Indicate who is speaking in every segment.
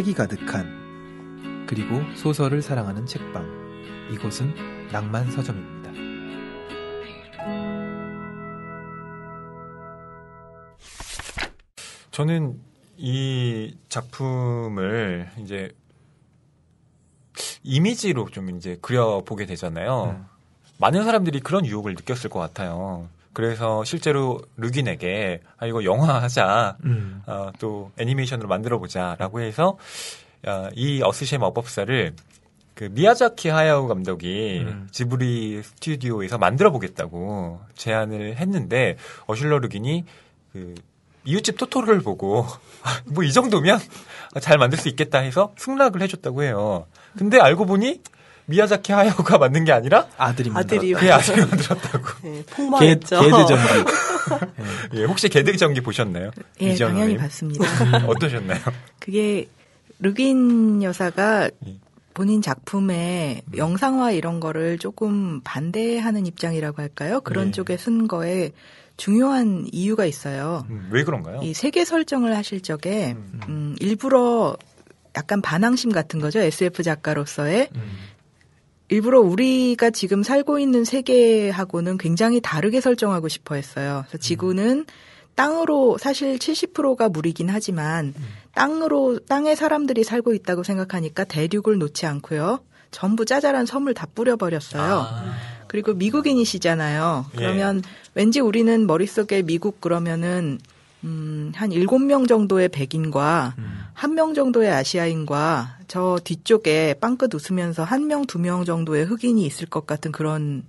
Speaker 1: 책이 가득한 그리고 소설을 사랑하는 책방. 이곳은 낭만 서점입니다.
Speaker 2: 저는 이 작품을 이제 이미지로 좀 이제 그려보게 되잖아요. 많은 사람들이 그런 유혹을 느꼈을 것 같아요. 그래서 실제로 르귄에게 이거 영화하자, 또 애니메이션으로 만들어보자라고 해서 이 어스시의 마법사를 그 미야자키 하야오 감독이 지브리 스튜디오에서 만들어보겠다고 제안을 했는데 어슐러 르귄이 그 이웃집 토토로를 보고 뭐 이 정도면 잘 만들 수 있겠다 해서 승낙을 해줬다고 해요. 근데 알고 보니 미야자키 하야오가 만든 게 아니라 아들이 만들었다고.
Speaker 3: 네, 폭망했죠.
Speaker 1: 개드전기.
Speaker 2: 예, 혹시 개드전기 보셨나요?
Speaker 3: 예, 당연히 봤습니다.
Speaker 2: 어떠셨나요?
Speaker 3: 그게 르귄 여사가 본인 작품에 영상화 이런 거를 조금 반대하는 입장이라고 할까요? 그런 쪽에 쓴 거에 중요한 이유가 있어요.
Speaker 2: 왜 그런가요?
Speaker 3: 이 세계 설정을 하실 적에 일부러 약간 반항심 같은 거죠. SF 작가로서의 일부러 우리가 지금 살고 있는 세계하고는 굉장히 다르게 설정하고 싶어 했어요. 그래서 지구는 땅으로 사실 70%가 물이긴 하지만 땅에 사람들이 살고 있다고 생각하니까 대륙을 놓지 않고요. 전부 짜잘한 섬을 다 뿌려버렸어요. 그리고 미국인이시잖아요. 그러면 왠지 우리는 머릿속에 미국 그러면은 한 7명 정도의 백인과 1명 정도의 아시아인과 저 뒤쪽에 빵긋 웃으면서 1명, 2명 정도의 흑인이 있을 것 같은 그런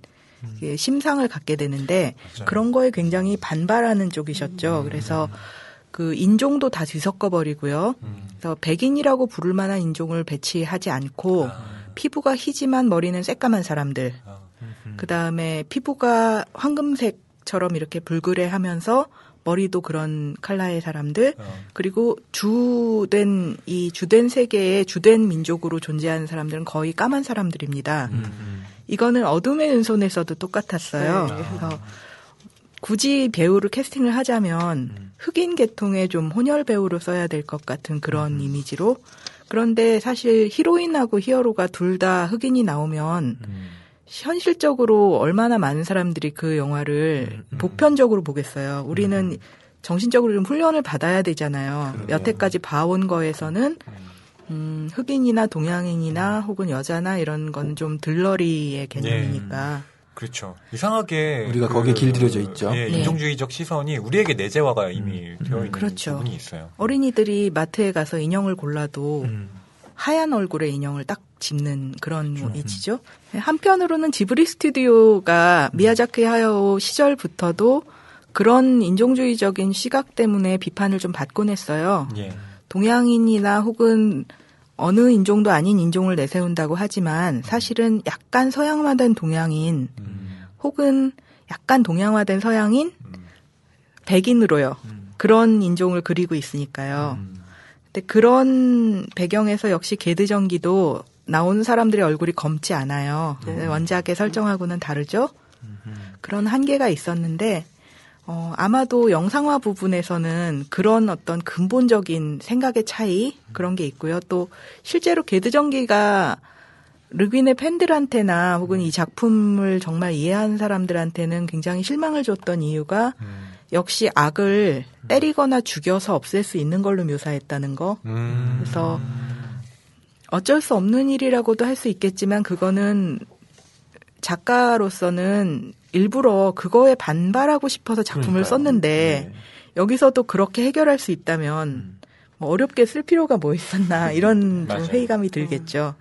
Speaker 3: 심상을 갖게 되는데 맞아요. 그런 거에 굉장히 반발하는 쪽이셨죠. 그래서 그 인종도 다 뒤섞어 버리고요. 그래서 백인이라고 부를 만한 인종을 배치하지 않고 피부가 희지만 머리는 새까만 사람들. 그다음에 피부가 황금색처럼 이렇게 불그레하면서 머리도 그런 컬러의 사람들. 그리고 주된 세계의 주된 민족으로 존재하는 사람들은 거의 까만 사람들입니다. 이거는 어둠의 은손에서도 똑같았어요. 그래서 굳이 배우를 캐스팅을 하자면 흑인 계통의 좀 혼혈 배우로 써야 될 것 같은 그런 이미지로. 그런데 사실 히로인하고 히어로가 둘 다 흑인이 나오면 현실적으로 얼마나 많은 사람들이 그 영화를 보편적으로 보겠어요. 우리는 정신적으로 좀 훈련을 받아야 되잖아요. 여태까지 봐온 거에서는 흑인이나 동양인이나 혹은 여자나 이런 건 좀 들러리의 개념이니까.
Speaker 2: 그렇죠. 이상하게
Speaker 1: 우리가 거기에 길들여져 있죠.
Speaker 2: 인종주의적 시선이 우리에게 내재화가 이미 되어 있는
Speaker 3: 그렇죠.
Speaker 2: 부분이 있어요.
Speaker 3: 어린이들이 마트에 가서 인형을 골라도 하얀 얼굴의 인형을 딱 집는 그런 이미지죠. 한편으로는 지브리 스튜디오가 미야자키 하야오 시절부터도 그런 인종주의적인 시각 때문에 비판을 좀 받곤 했어요. 동양인이나 혹은 어느 인종도 아닌 인종을 내세운다고 하지만 사실은 약간 서양화된 동양인 혹은 약간 동양화된 서양인 백인으로요. 그런 인종을 그리고 있으니까요. 근데 그런 배경에서 역시 개드전기도 나오는 사람들의 얼굴이 검지 않아요. 원작의 설정하고는 다르죠. 그런 한계가 있었는데 아마도 영상화 부분에서는 그런 어떤 근본적인 생각의 차이 그런 게 있고요. 또 실제로 개드전기가 르귄의 팬들한테나 혹은 이 작품을 정말 이해하는 사람들한테는 굉장히 실망을 줬던 이유가 역시 악을 때리거나 죽여서 없앨 수 있는 걸로 묘사했다는 거. 그래서 어쩔 수 없는 일이라고도 할 수 있겠지만 그거는 작가로서는 일부러 그거에 반발하고 싶어서 작품을 썼는데 여기서도 그렇게 해결할 수 있다면 뭐 어렵게 쓸 필요가 뭐 있었나 이런 좀 회의감이 들겠죠.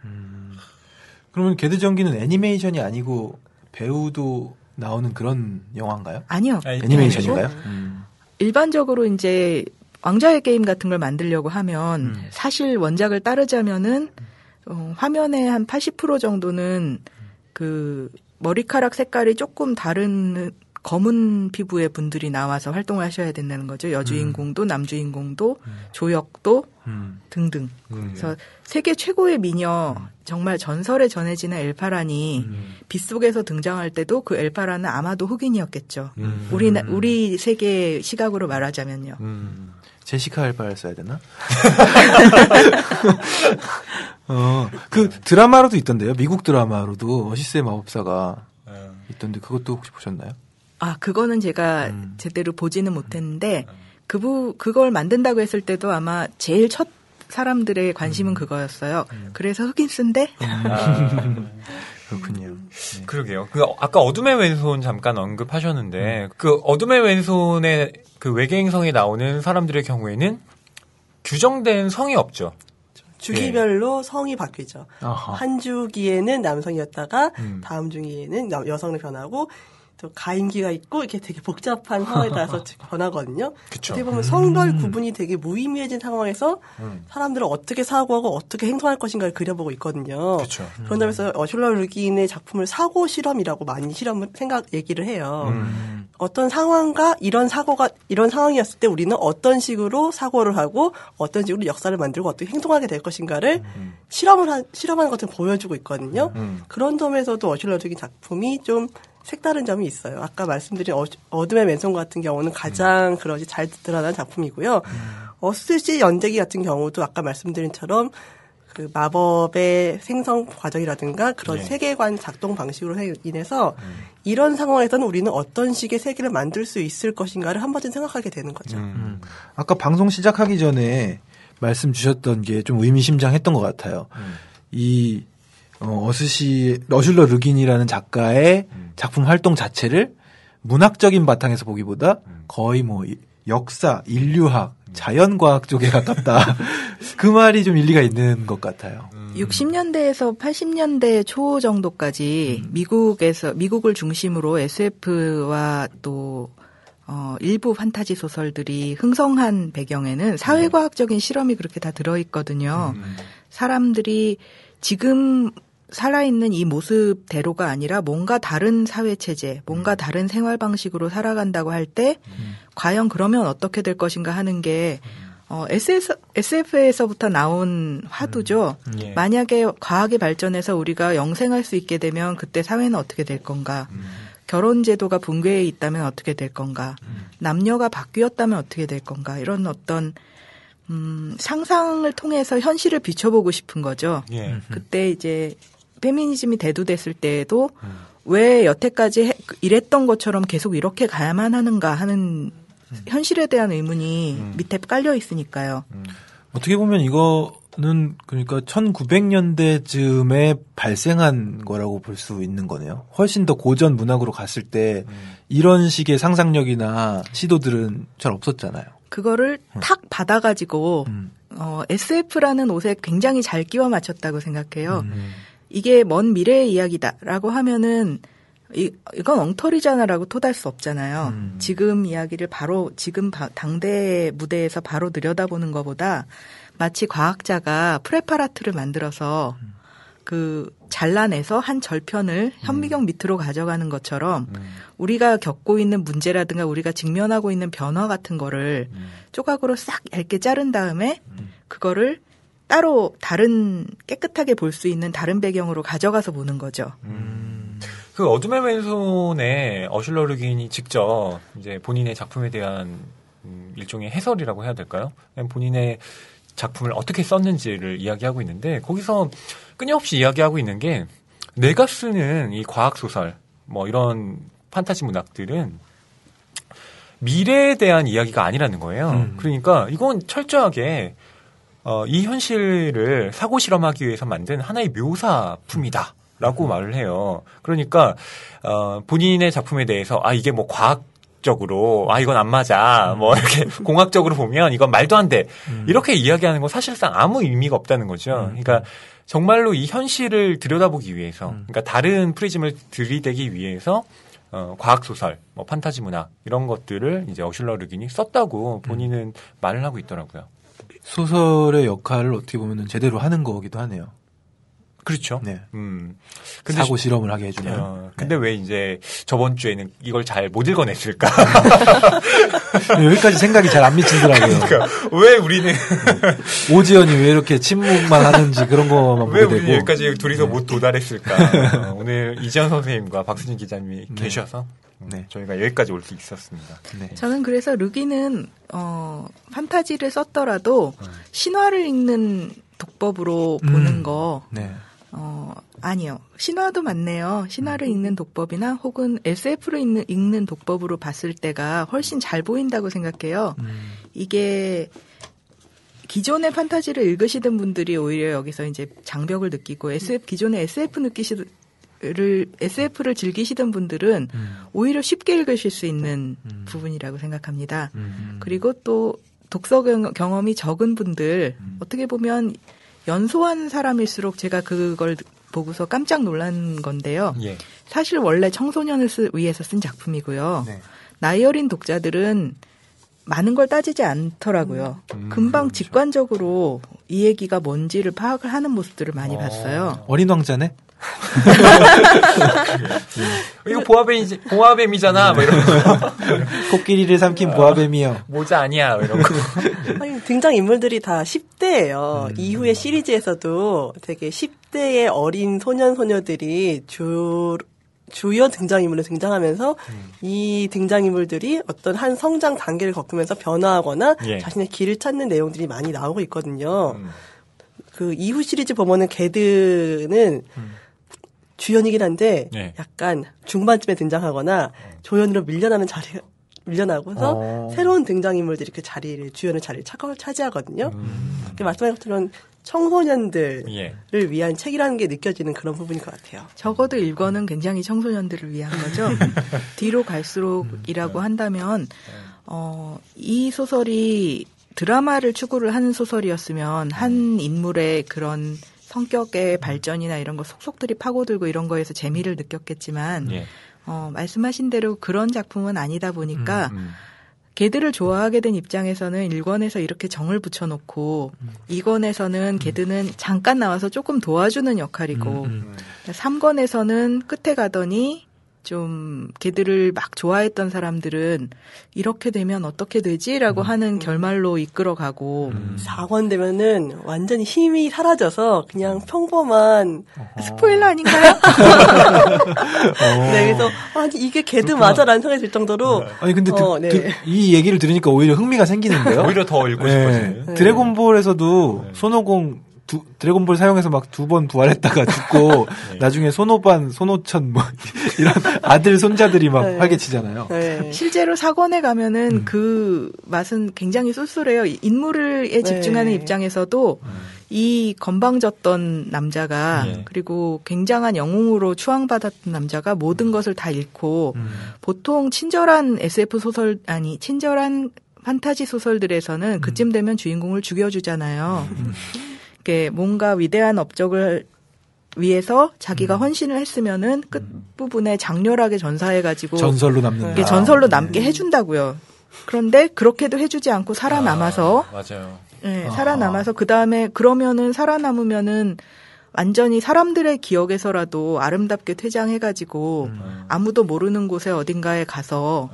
Speaker 1: 그러면 개드전기는 애니메이션이 아니고 배우도 나오는 그런 영화인가요?
Speaker 3: 아니요.
Speaker 1: 애니메이션인가요?
Speaker 3: 일반적으로 이제 왕좌의 게임 같은 걸 만들려고 하면 사실 원작을 따르자면은 화면의 한 80% 정도는 그 머리카락 색깔이 조금 다른 검은 피부의 분들이 나와서 활동을 하셔야 된다는 거죠. 여주인공도 남주인공도 조역도 등등. 그래서 세계 최고의 미녀 정말 전설에 전해지는 엘파란이 빗속에서 등장할 때도 그 엘파란은 아마도 흑인이었겠죠. 우리 세계 시각으로 말하자면요.
Speaker 1: 제시카 엘바를 써야 되나? 그 드라마로도 있던데요. 미국 드라마로도 어시스의 마법사가 있던데 그것도 혹시 보셨나요?
Speaker 3: 아, 그거는 제가 제대로 보지는 못했는데 그걸 만든다고 했을 때도 아마 제일 첫 사람들의 관심은 그거였어요. 그래서 흑인 쓴데?
Speaker 1: 그렇군요.
Speaker 2: 네. 그러게요. 그 아까 어둠의 왼손 잠깐 언급하셨는데 그 어둠의 왼손의 그 외계행성에 나오는 사람들의 경우에는 규정된 성이 없죠.
Speaker 4: 주기별로 성이 바뀌죠.
Speaker 1: 아하.
Speaker 4: 한 주기에는 남성이었다가 다음 주기에는 여성으로 변하고 또 가임기가 있고 이렇게 되게 복잡한 상황에 따라서 변하거든요.
Speaker 2: 그쵸.
Speaker 4: 어떻게 보면 성별 구분이 되게 무의미해진 상황에서 사람들은 어떻게 사고하고 어떻게 행동할 것인가를 그려보고 있거든요.
Speaker 2: 그쵸.
Speaker 4: 그런다면서 어슐러 르긴의 작품을 사고 실험이라고 많이 얘기를 해요. 어떤 상황과 이런 상황이었을 때 우리는 어떤 식으로 사고를 하고 어떤 식으로 역사를 만들고 어떻게 행동하게 될 것인가를 실험하는 것을 보여주고 있거든요. 그런 점에서도 어슐러 르긴 작품이 좀 색다른 점이 있어요. 아까 말씀드린 어둠의 맨손 같은 경우는 가장 그것이 잘 드러난 작품이고요. 어스시 연대기 같은 경우도 아까 말씀드린처럼 그 마법의 생성 과정이라든가 그런 세계관 작동 방식으로 인해서 이런 상황에서는 우리는 어떤 식의 세계를 만들 수 있을 것인가를 한 번쯤 생각하게 되는 거죠.
Speaker 1: 아까 방송 시작하기 전에 말씀 주셨던 게 좀 의미심장했던 것 같아요. 이 어슐러 르긴이라는 작가의 작품 활동 자체를 문학적인 바탕에서 보기보다 거의 뭐 역사, 인류학, 자연과학 쪽에 가깝다. 그 말이 좀 일리가 있는 것 같아요.
Speaker 3: 60년대에서 80년대 초 정도까지 미국을 중심으로 SF와 또 일부 판타지 소설들이 흥성한 배경에는 사회과학적인 실험이 그렇게 다 들어있거든요. 사람들이 지금 살아있는 이 모습대로가 아니라 뭔가 다른 사회체제, 뭔가 다른 생활 방식으로 살아간다고 할 때 과연 그러면 어떻게 될 것인가 하는 게 SF에서부터 나온 화두죠. 만약에 과학이 발전해서 우리가 영생할 수 있게 되면 그때 사회는 어떻게 될 건가. 결혼 제도가 붕괴해 있다면 어떻게 될 건가. 남녀가 바뀌었다면 어떻게 될 건가. 이런 어떤 상상을 통해서 현실을 비춰보고 싶은 거죠. 그때 이제 페미니즘이 대두됐을 때에도 왜 여태까지 이랬던 것처럼 계속 이렇게 가야만 하는가 하는 현실에 대한 의문이 밑에 깔려 있으니까요.
Speaker 1: 어떻게 보면 이거는 그러니까 1900년대쯤에 발생한 거라고 볼 수 있는 거네요. 훨씬 더 고전 문학으로 갔을 때 이런 식의 상상력이나 시도들은 잘 없었잖아요.
Speaker 3: 그거를 탁 받아가지고 SF라는 옷에 굉장히 잘 끼워 맞췄다고 생각해요. 이게 먼 미래의 이야기다라고 하면은 이건 엉터리잖아라고 토달 수 없잖아요. 지금 이야기를 바로 지금 당대 무대에서 바로 들여다보는 것보다 마치 과학자가 프레파라트를 만들어서 그 잘라내서 한 절편을 현미경 밑으로 가져가는 것처럼 우리가 겪고 있는 문제라든가 우리가 직면하고 있는 변화 같은 거를 조각으로 싹 얇게 자른 다음에 그거를 따로 다른 깨끗하게 볼 수 있는 다른 배경으로 가져가서 보는 거죠.
Speaker 2: 그 어둠의 왼손에 어슐러 르긴이 직접 이제 본인의 작품에 대한 일종의 해설이라고 해야 될까요? 본인의 작품을 어떻게 썼는지를 이야기하고 있는데 거기서 끊임없이 이야기하고 있는 게 내가 쓰는 이 과학 소설 뭐 이런 판타지 문학들은 미래에 대한 이야기가 아니라는 거예요. 그러니까 이건 철저하게 이 현실을 사고 실험하기 위해서 만든 하나의 묘사품이다라고 말을 해요. 그러니까 본인의 작품에 대해서 이게 뭐 과학적으로 이건 안 맞아 뭐 이렇게 공학적으로 보면 이건 말도 안 돼 이렇게 이야기하는 건 사실상 아무 의미가 없다는 거죠. 그러니까 정말로 이 현실을 들여다보기 위해서 그러니까 다른 프리즘을 들이대기 위해서 과학 소설, 뭐 판타지 문학 이런 것들을 이제 어슐러 르긴이 썼다고 본인은 말을 하고 있더라고요.
Speaker 1: 소설의 역할을 어떻게 보면 제대로 하는 거기도 하네요.
Speaker 2: 그렇죠.
Speaker 1: 네.
Speaker 2: 근데
Speaker 1: 사고 실험을 하게 해주면.
Speaker 2: 근데 왜 이제 저번 주에는 이걸 잘 못 읽어냈을까?
Speaker 1: 여기까지 생각이 잘 안 미치더라고요.
Speaker 2: 그러니까 왜 우리는
Speaker 1: 오지연이 왜 이렇게 침묵만 하는지 그런 거만 보게
Speaker 2: 왜
Speaker 1: 되고.
Speaker 2: 우리 여기까지 둘이서 못 도달했을까? 오늘 이지연 선생님과 박수진 기자님이 계셔서 저희가 여기까지 올 수 있었습니다.
Speaker 1: 네.
Speaker 3: 저는 그래서 르기는 판타지를 썼더라도 신화를 읽는 독법으로 보는 거.
Speaker 1: 네.
Speaker 3: 아니요. 신화도 맞네요. 신화를 읽는 독법이나 혹은 SF를 읽는 독법으로 봤을 때가 훨씬 잘 보인다고 생각해요. 이게 기존의 판타지를 읽으시던 분들이 오히려 여기서 이제 장벽을 느끼고 기존의 SF를 즐기시던 분들은 오히려 쉽게 읽으실 수 있는 부분이라고 생각합니다. 그리고 또 독서 경험이 적은 분들, 어떻게 보면 연소한 사람일수록 제가 그걸 보고서 깜짝 놀란 건데요.
Speaker 2: 예.
Speaker 3: 사실 원래 청소년을 위해서 쓴 작품이고요.
Speaker 1: 네.
Speaker 3: 나이 어린 독자들은 많은 걸 따지지 않더라고요. 금방
Speaker 1: 그렇죠.
Speaker 3: 직관적으로 이 얘기가 뭔지를 파악을 하는 모습들을 많이 봤어요.
Speaker 1: 어린 왕자네?
Speaker 2: 이거 보아뱀이잖아. 뭐 이런 거.
Speaker 1: 코끼리를 삼킨 보아뱀이요.
Speaker 2: 모자 아니야. 뭐 이런 거.
Speaker 4: 아니, 등장 인물들이 다 10대예요. 이후의 시리즈에서도 되게 10대의 어린 소녀들이 주요 등장인물로 등장하면서 이 등장인물들이 어떤 한 성장 단계를 겪으면서 변화하거나 자신의 길을 찾는 내용들이 많이 나오고 있거든요. 그 이후 시리즈 보면은 게드는 주연이긴 한데 약간 중반쯤에 등장하거나 조연으로 밀려나고서 새로운 등장인물들이 그 주연의 자리를 차지하거든요. 말씀하신 것처럼 청소년들을 위한 책이라는 게 느껴지는 그런 부분인 것 같아요.
Speaker 3: 적어도 1권은 굉장히 청소년들을 위한 거죠. 뒤로 갈수록이라고 한다면 이 소설이 드라마를 추구를 하는 소설이었으면 한 인물의 그런 성격의 발전이나 이런 거 속속들이 파고들고 이런 거에서 재미를 느꼈겠지만 말씀하신 대로 그런 작품은 아니다 보니까 개들을 좋아하게 된 입장에서는 1권에서 이렇게 정을 붙여놓고 2권에서는 개들은 잠깐 나와서 조금 도와주는 역할이고 3권에서는 끝에 가더니 좀 개들을 막 좋아했던 사람들은 이렇게 되면 어떻게 되지라고 하는 결말로 이끌어가고
Speaker 4: 4권 되면은 완전히 힘이 사라져서 그냥 평범한
Speaker 3: 스포일러 아닌가요?
Speaker 4: 네, 그래서 아니 이게 개드 맞아라는 생각이 들 정도로
Speaker 1: 아니 근데 이 얘기를 들으니까 오히려 흥미가 생기는데요.
Speaker 2: 오히려 더 읽고 싶어지네.
Speaker 1: 드래곤볼에서도 손오공 드래곤볼 사용해서 막 2번 부활했다가 죽고 나중에 손오반, 손오천 뭐 이런 아들 손자들이 막 활개치잖아요.
Speaker 3: 실제로 4권에 가면은 그 맛은 굉장히 쏠쏠해요. 인물에 집중하는 입장에서도 이 건방졌던 남자가 그리고 굉장한 영웅으로 추앙받았던 남자가 모든 것을 다 잃고 보통 친절한 SF 소설 친절한 판타지 소설들에서는 그쯤 되면 주인공을 죽여주잖아요. 뭔가 위대한 업적을 위해서 자기가 헌신을 했으면은 끝부분에 장렬하게 전사해가지고
Speaker 1: 전설로 남는
Speaker 3: 전설로 남게 해준다고요. 그런데 그렇게도 해주지 않고 살아남아서
Speaker 2: 맞아요.
Speaker 3: 살아남아서 그 다음에 그러면은 살아남으면은 완전히 사람들의 기억에서라도 아름답게 퇴장해가지고 아무도 모르는 곳에 어딘가에 가서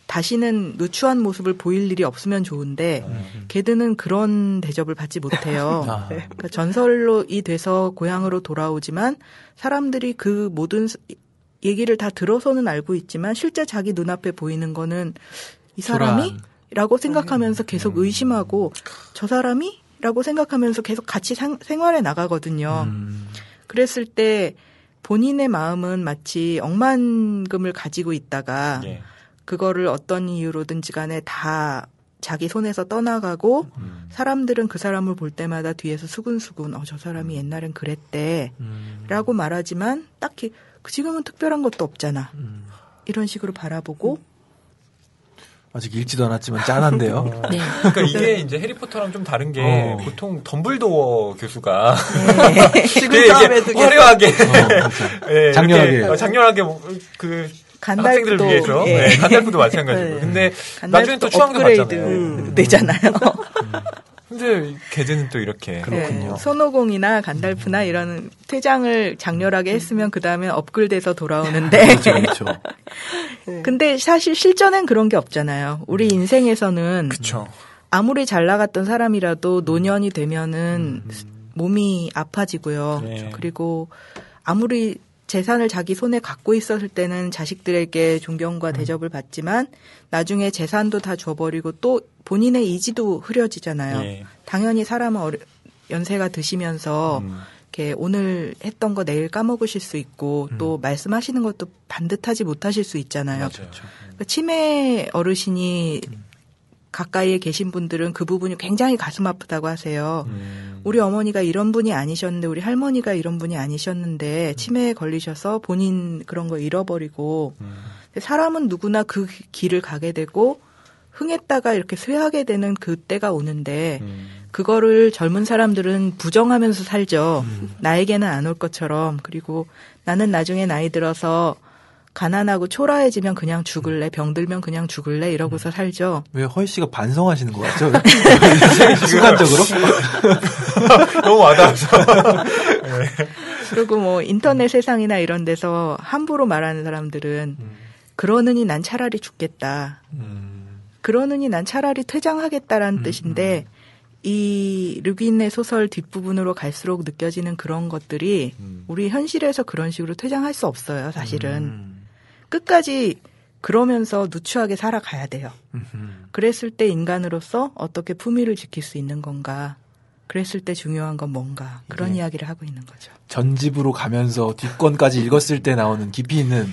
Speaker 3: 다시는 누추한 모습을 보일 일이 없으면 좋은데 걔들은 그런 대접을 받지 못해요. 그러니까 전설로 돼서 고향으로 돌아오지만 사람들이 그 모든 얘기를 다 들어서는 알고 있지만 실제 자기 눈앞에 보이는 거는 이 사람이? 라고 생각하면서 계속 의심하고 저 사람이? 라고 생각하면서 계속 같이 생활해 나가거든요. 그랬을 때 본인의 마음은 마치 억만금을 가지고 있다가 그거를 어떤 이유로든지 간에 다 자기 손에서 떠나가고 사람들은 그 사람을 볼 때마다 뒤에서 수근수근 저 사람이 옛날엔 그랬대 라고 말하지만 딱히 지금은 특별한 것도 없잖아. 이런 식으로 바라보고
Speaker 1: 아직 읽지도 않았지만 짠한데요.
Speaker 3: 네.
Speaker 2: 그러니까 이게 이제 해리포터랑 좀 다른 게 보통 덤블도어 교수가
Speaker 4: 지금 싸움에도
Speaker 2: 화려하게
Speaker 1: 장렬하게
Speaker 2: 그
Speaker 3: 간달프도
Speaker 2: 학생들을 위해서 간달프도 마찬가지고. 근데 나중에 또 추앙도 받잖아요.
Speaker 3: 되잖아요.
Speaker 2: 근데 걔들은 또 이렇게.
Speaker 1: 그렇군요.
Speaker 3: 네, 손오공이나 간달프나 이런 퇴장을 장렬하게 했으면 그 다음에 업글돼서 돌아오는데.
Speaker 1: 그렇죠.
Speaker 3: 근데 사실 실전엔 그런 게 없잖아요. 우리 인생에서는.
Speaker 2: 그쵸.
Speaker 3: 아무리 잘 나갔던 사람이라도 노년이 되면은 몸이 아파지고요.
Speaker 2: 네.
Speaker 3: 그리고 아무리 재산을 자기 손에 갖고 있었을 때는 자식들에게 존경과 대접을 받지만 나중에 재산도 다 줘버리고 또 본인의 이지도 흐려지잖아요.
Speaker 2: 네.
Speaker 3: 당연히 사람은 연세가 드시면서 이렇게 오늘 했던 거 내일 까먹으실 수 있고 또 말씀하시는 것도 반듯하지 못하실 수 있잖아요.
Speaker 2: 맞아요.
Speaker 3: 그러니까 치매 어르신이 가까이에 계신 분들은 그 부분이 굉장히 가슴 아프다고 하세요. 우리 어머니가 이런 분이 아니셨는데 우리 할머니가 이런 분이 아니셨는데 치매에 걸리셔서 본인 그런 거 잃어버리고 사람은 누구나 그 길을 가게 되고 흥했다가 이렇게 쇠하게 되는 그때가 오는데 그거를 젊은 사람들은 부정하면서 살죠. 나에게는 안 올 것처럼. 그리고 나는 나중에 나이 들어서 가난하고 초라해지면 그냥 죽을래, 병들면 그냥 죽을래 이러고서 살죠.
Speaker 1: 왜 허희 씨가 반성하시는 것 같죠? 순간적으로?
Speaker 2: 너무 와닿아서.
Speaker 3: 그리고 뭐 인터넷 세상이나 이런 데서 함부로 말하는 사람들은 그러느니 난 차라리 죽겠다. 그러느니 난 차라리 퇴장하겠다라는 뜻인데 이 르긴의 소설 뒷부분으로 갈수록 느껴지는 그런 것들이 우리 현실에서 그런 식으로 퇴장할 수 없어요, 사실은. 끝까지 그러면서 누추하게 살아가야 돼요. 그랬을 때 인간으로서 어떻게 품위를 지킬 수 있는 건가. 그랬을 때 중요한 건 뭔가. 그런 이야기를 하고 있는 거죠.
Speaker 1: 전집으로 가면서 뒷권까지 읽었을 때 나오는 깊이 있는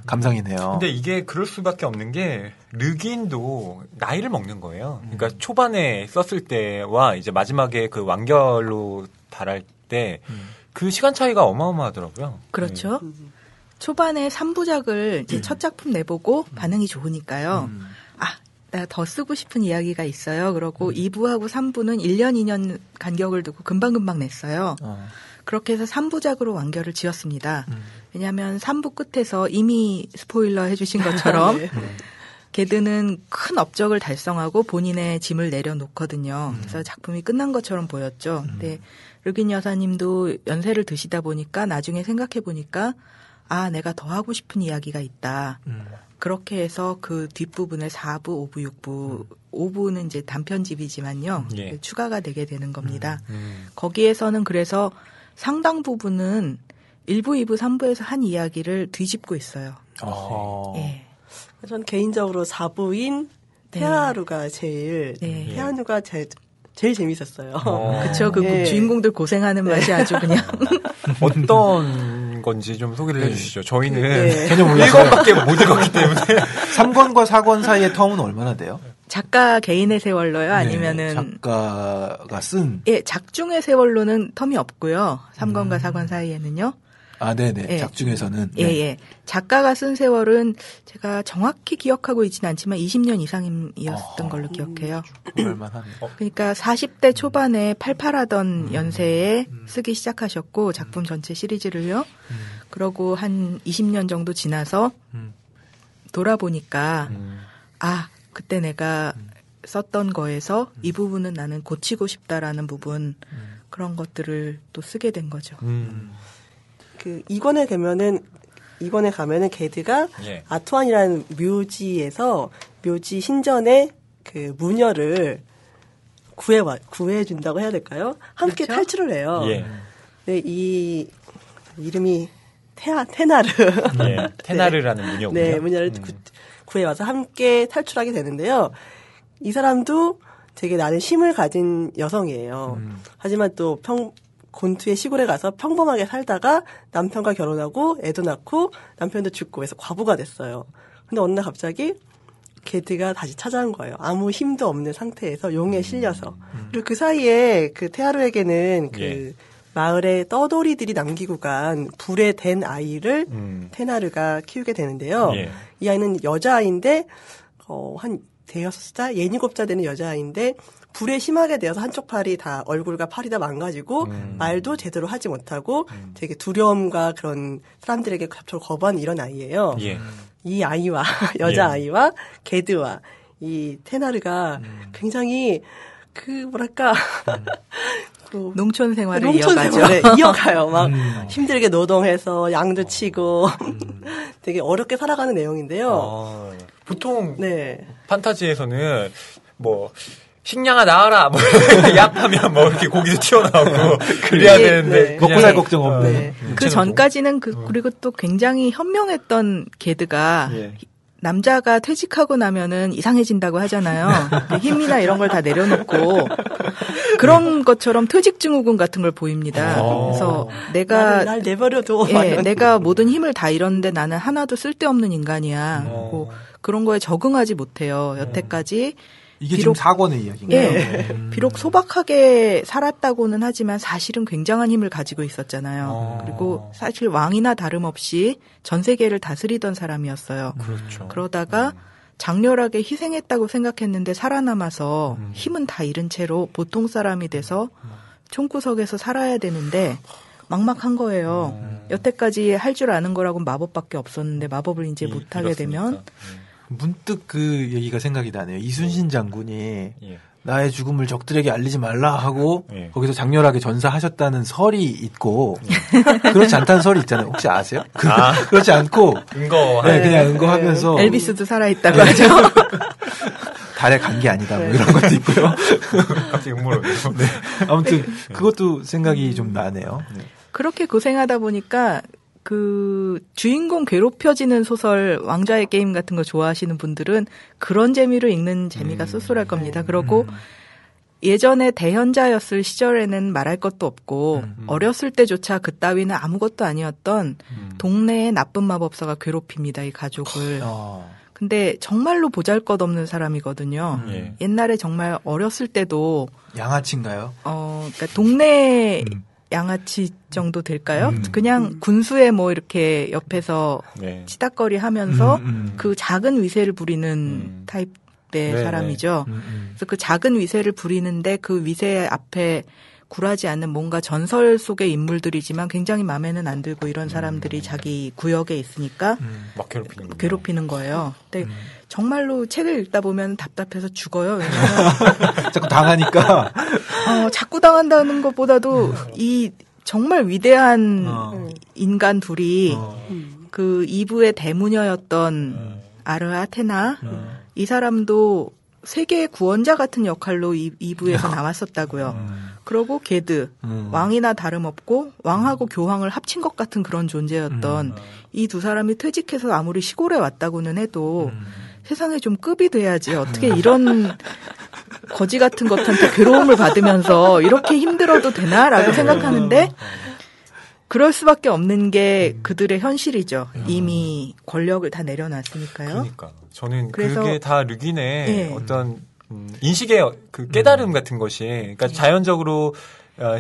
Speaker 1: 감상이네요.
Speaker 2: 근데 이게 그럴 수밖에 없는 게 르긴도 나이를 먹는 거예요. 그러니까 초반에 썼을 때와 이제 마지막에 그 완결로 달할 때 그 시간 차이가 어마어마하더라고요.
Speaker 3: 그렇죠. 초반에 3부작을 이제 첫 작품 내보고 반응이 좋으니까요. 나 더 쓰고 싶은 이야기가 있어요. 그러고 2부하고 3부는 1년, 2년 간격을 두고 금방금방 냈어요. 그렇게 해서 3부작으로 완결을 지었습니다. 왜냐하면 3부 끝에서 이미 스포일러 해주신 것처럼 게드는 큰 업적을 달성하고 본인의 짐을 내려놓거든요. 그래서 작품이 끝난 것처럼 보였죠. 근데 르긴 여사님도 연세를 드시다 보니까 나중에 생각해 보니까 내가 더 하고 싶은 이야기가 있다. 그렇게 해서 그 뒷부분에 4부, 5부, 6부, 5부는 이제 단편집이지만요. 추가가 되게 되는 겁니다. 거기에서는 그래서 상당 부분은 1부, 2부, 3부에서 한 이야기를 뒤집고 있어요. 예.
Speaker 4: 전 개인적으로 4부인 테아루가 제일 테아루가 제일 재밌었어요.
Speaker 3: 그렇죠. 그 주인공들 고생하는 맛이 아주 그냥
Speaker 2: 어떤 건지 좀 소개를 해주시죠. 저희는
Speaker 1: 전혀 몰랐어요.
Speaker 2: 1권밖에 못 읽었기 때문에
Speaker 1: 3권과 4권 사이의 텀은 얼마나 돼요?
Speaker 3: 작가 개인의 세월로요? 아니면은
Speaker 1: 작가가 쓴?
Speaker 3: 작중의 세월로는 텀이 없고요. 3권과 4권 사이에는요.
Speaker 1: 네네. 작중에서는.
Speaker 3: 작가가 쓴 세월은 제가 정확히 기억하고 있지는 않지만 20년 이상이었던 걸로 기억해요. 그러니까 40대 초반에 팔팔하던 연세에 쓰기 시작하셨고 작품 전체 시리즈를요. 그러고 한 20년 정도 지나서 돌아보니까 그때 내가 썼던 거에서 이 부분은 나는 고치고 싶다라는 부분 그런 것들을 또 쓰게 된 거죠.
Speaker 4: 그 2권에 가면은 게드가 아투안이라는 묘지에서 묘지 신전의 그 무녀를 구해준다고 해야 될까요? 함께
Speaker 3: 그렇죠?
Speaker 4: 탈출을 해요. 네, 이 이름이 테나르.
Speaker 2: 테나르라는 무녀군요.
Speaker 4: 네, 무녀를 구해와서 함께 탈출하게 되는데요. 이 사람도 되게 나는 힘을 가진 여성이에요. 하지만 또 곤투의 시골에 가서 평범하게 살다가 남편과 결혼하고 애도 낳고 남편도 죽고 해서 과부가 됐어요. 근데 어느 날 갑자기 게드가 다시 찾아온 거예요. 아무 힘도 없는 상태에서 용에 실려서. 그리고 그 사이에 그 테아루에게는 그 마을의 떠돌이들이 남기고 간 불에 댄 아이를 테나르가 키우게 되는데요. 이 아이는 여자아이인데 한 대여섯 살, 7살 되는 여자아이인데 불에 심하게 되어서 한쪽 팔이 다 얼굴과 팔이 다 망가지고 말도 제대로 하지 못하고 되게 두려움과 그런 사람들에게 접촉을 거부하는 이런 아이예요. 이 아이와 여자아이와 게드와 이 테나르가 굉장히 뭐랄까.
Speaker 3: 농촌 생활을
Speaker 4: 농촌
Speaker 3: 이어가죠.
Speaker 4: 생활을 이어가요. 막 힘들게 노동해서 양도 치고 되게 어렵게 살아가는 내용인데요.
Speaker 2: 보통
Speaker 4: 네.
Speaker 2: 판타지에서는 뭐 식량아 나와라 뭐 약하면 뭐 이렇게 고기도 튀어나오고 그래야 되는데
Speaker 4: 네.
Speaker 1: 먹고 살 걱정 없는.
Speaker 4: 네.
Speaker 3: 그 전까지는 그리고 또 굉장히 현명했던 게드가
Speaker 2: 예.
Speaker 3: 남자가 퇴직하고 나면은 이상해진다고 하잖아요. 힘이나 이런 걸 다 내려놓고 그런 것처럼 퇴직증후군 같은 걸 보입니다. 그래서
Speaker 4: 날 내버려둬.
Speaker 3: 내가 모든 힘을 다 잃었는데 나는 하나도 쓸데없는 인간이야. 그런 거에 적응하지 못해요. 여태까지.
Speaker 1: 이게 지금 사권의 이야기인가요?
Speaker 3: 예. 비록 소박하게 살았다고는 하지만 사실은 굉장한 힘을 가지고 있었잖아요. 그리고 사실 왕이나 다름없이 전 세계를 다스리던 사람이었어요.
Speaker 2: 그렇죠.
Speaker 3: 그러다가 장렬하게 희생했다고 생각했는데 살아남아서 힘은 다 잃은 채로 보통 사람이 돼서 총구석에서 살아야 되는데 막막한 거예요. 여태까지 할 줄 아는 거라고 마법밖에 없었는데 마법을 이제 못하게 되면
Speaker 1: 문득 그 얘기가 생각이 나네요. 이순신 장군이
Speaker 2: 예.
Speaker 1: 나의 죽음을 적들에게 알리지 말라 하고
Speaker 2: 예.
Speaker 1: 거기서 장렬하게 전사하셨다는 설이 있고 그렇지 않다는 설이 있잖아요. 혹시 아세요? 그렇지 않고 그냥 은거하면서
Speaker 3: 엘비스도 살아있다고 하죠.
Speaker 1: 달에 간 게 아니다 뭐 이런 것도 있고요.
Speaker 2: 갑자기 음모론이요.
Speaker 1: 네. 아무튼 그것도 생각이 좀 나네요. 네.
Speaker 3: 그렇게 고생하다 보니까 그 주인공 괴롭혀지는 소설 왕좌의 게임 같은 거 좋아하시는 분들은 그런 재미로 읽는 재미가 쏠쏠할 겁니다. 그리고 예전에 대현자였을 시절에는 말할 것도 없고 어렸을 때조차 그따위는 아무것도 아니었던 동네의 나쁜 마법사가 괴롭힙니다. 이 가족을. 근데 정말로 보잘것없는 사람이거든요. 옛날에 정말 어렸을 때도
Speaker 1: 양아치인가요?
Speaker 3: 그러니까 동네 양아치 정도 될까요? 그냥 군수에 뭐 이렇게 옆에서 치닥거리 하면서 그 작은 위세를 부리는 타입의 사람이죠. 그래서 그 작은 위세를 부리는데 그 위세 앞에 굴하지 않는 뭔가 전설 속의 인물들이지만 굉장히 마음에는 안 들고 이런 사람들이 자기 구역에 있으니까
Speaker 2: 막
Speaker 3: 괴롭히는 거예요. 근데 정말로 책을 읽다 보면 답답해서 죽어요. 왜냐면
Speaker 1: 자꾸 당하니까.
Speaker 3: 자꾸 당한다는 것보다도 이 정말 위대한 인간 둘이 그 이브의 대무녀였던 아르아테나 이 사람도 세계의 구원자 같은 역할로 이브에서 나왔었다고요. 그러고 게드 왕이나 다름없고 왕하고 교황을 합친 것 같은 그런 존재였던 이 두 사람이 퇴직해서 아무리 시골에 왔다고는 해도 세상에 좀 급이 돼야지 어떻게 이런 거지 같은 것한테 괴로움을 받으면서 이렇게 힘들어도 되나라고 생각하는데 그럴 수밖에 없는 게 그들의 현실이죠. 이미 권력을 다 내려놨으니까요.
Speaker 2: 그러니까 저는 그게 다 르긴의 어떤 인식의 그 깨달음 같은 것이, 그러니까 자연적으로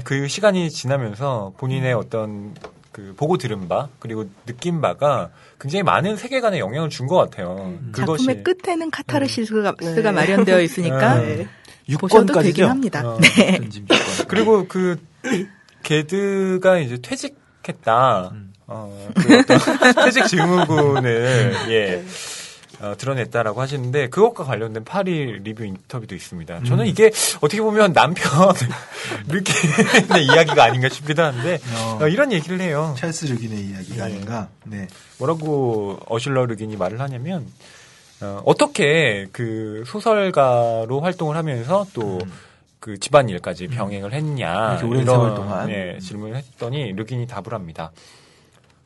Speaker 2: 그 시간이 지나면서 본인의 어떤 그 보고 들은 바 그리고 느낀 바가 굉장히 많은 세계관에 영향을 준 것 같아요.
Speaker 3: 작품의 끝에는 카타르시스가 마련되어 있으니까 보셔도 되긴 합니다. 네.
Speaker 2: 그리고 그 게드가 이제 퇴직했다. 그 어떤 퇴직 증후군을 드러냈다라고 하시는데 그것과 관련된 파리 리뷰 인터뷰도 있습니다. 저는 이게 어떻게 보면 남편 르긴의 이야기가 아닌가 싶기도 한데 이런 얘기를 해요.
Speaker 1: 찰스 르긴의 이야기가 아닌가. 네.
Speaker 2: 뭐라고 어슐러 르긴이 말을 하냐면 어떻게 그 소설가로 활동을 하면서 또 그 집안일까지 병행을 했냐
Speaker 1: 오랜 세월 동안
Speaker 2: 질문을 했더니 르긴이 답을 합니다.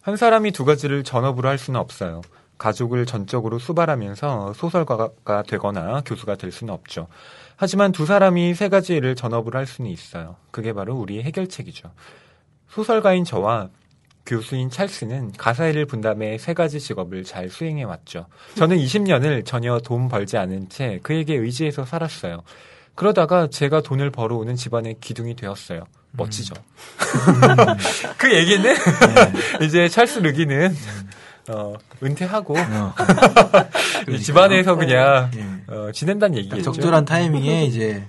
Speaker 2: 한 사람이 두 가지를 전업으로 할 수는 없어요. 가족을 전적으로 수발하면서 소설가가 되거나 교수가 될 수는 없죠. 하지만 두 사람이 세 가지 일을 전업으로 할 수는 있어요. 그게 바로 우리의 해결책이죠. 소설가인 저와 교수인 찰스는 가사일을 분담해 세 가지 직업을 잘 수행해왔죠. 저는 20년을 전혀 돈 벌지 않은 채 그에게 의지해서 살았어요. 그러다가 제가 돈을 벌어오는 집안의 기둥이 되었어요. 멋지죠. 그 얘기는 이제 찰스 르긴은 은퇴하고 집안에서 그냥 지낸다는 얘기겠죠.
Speaker 1: 적절한 타이밍에 이제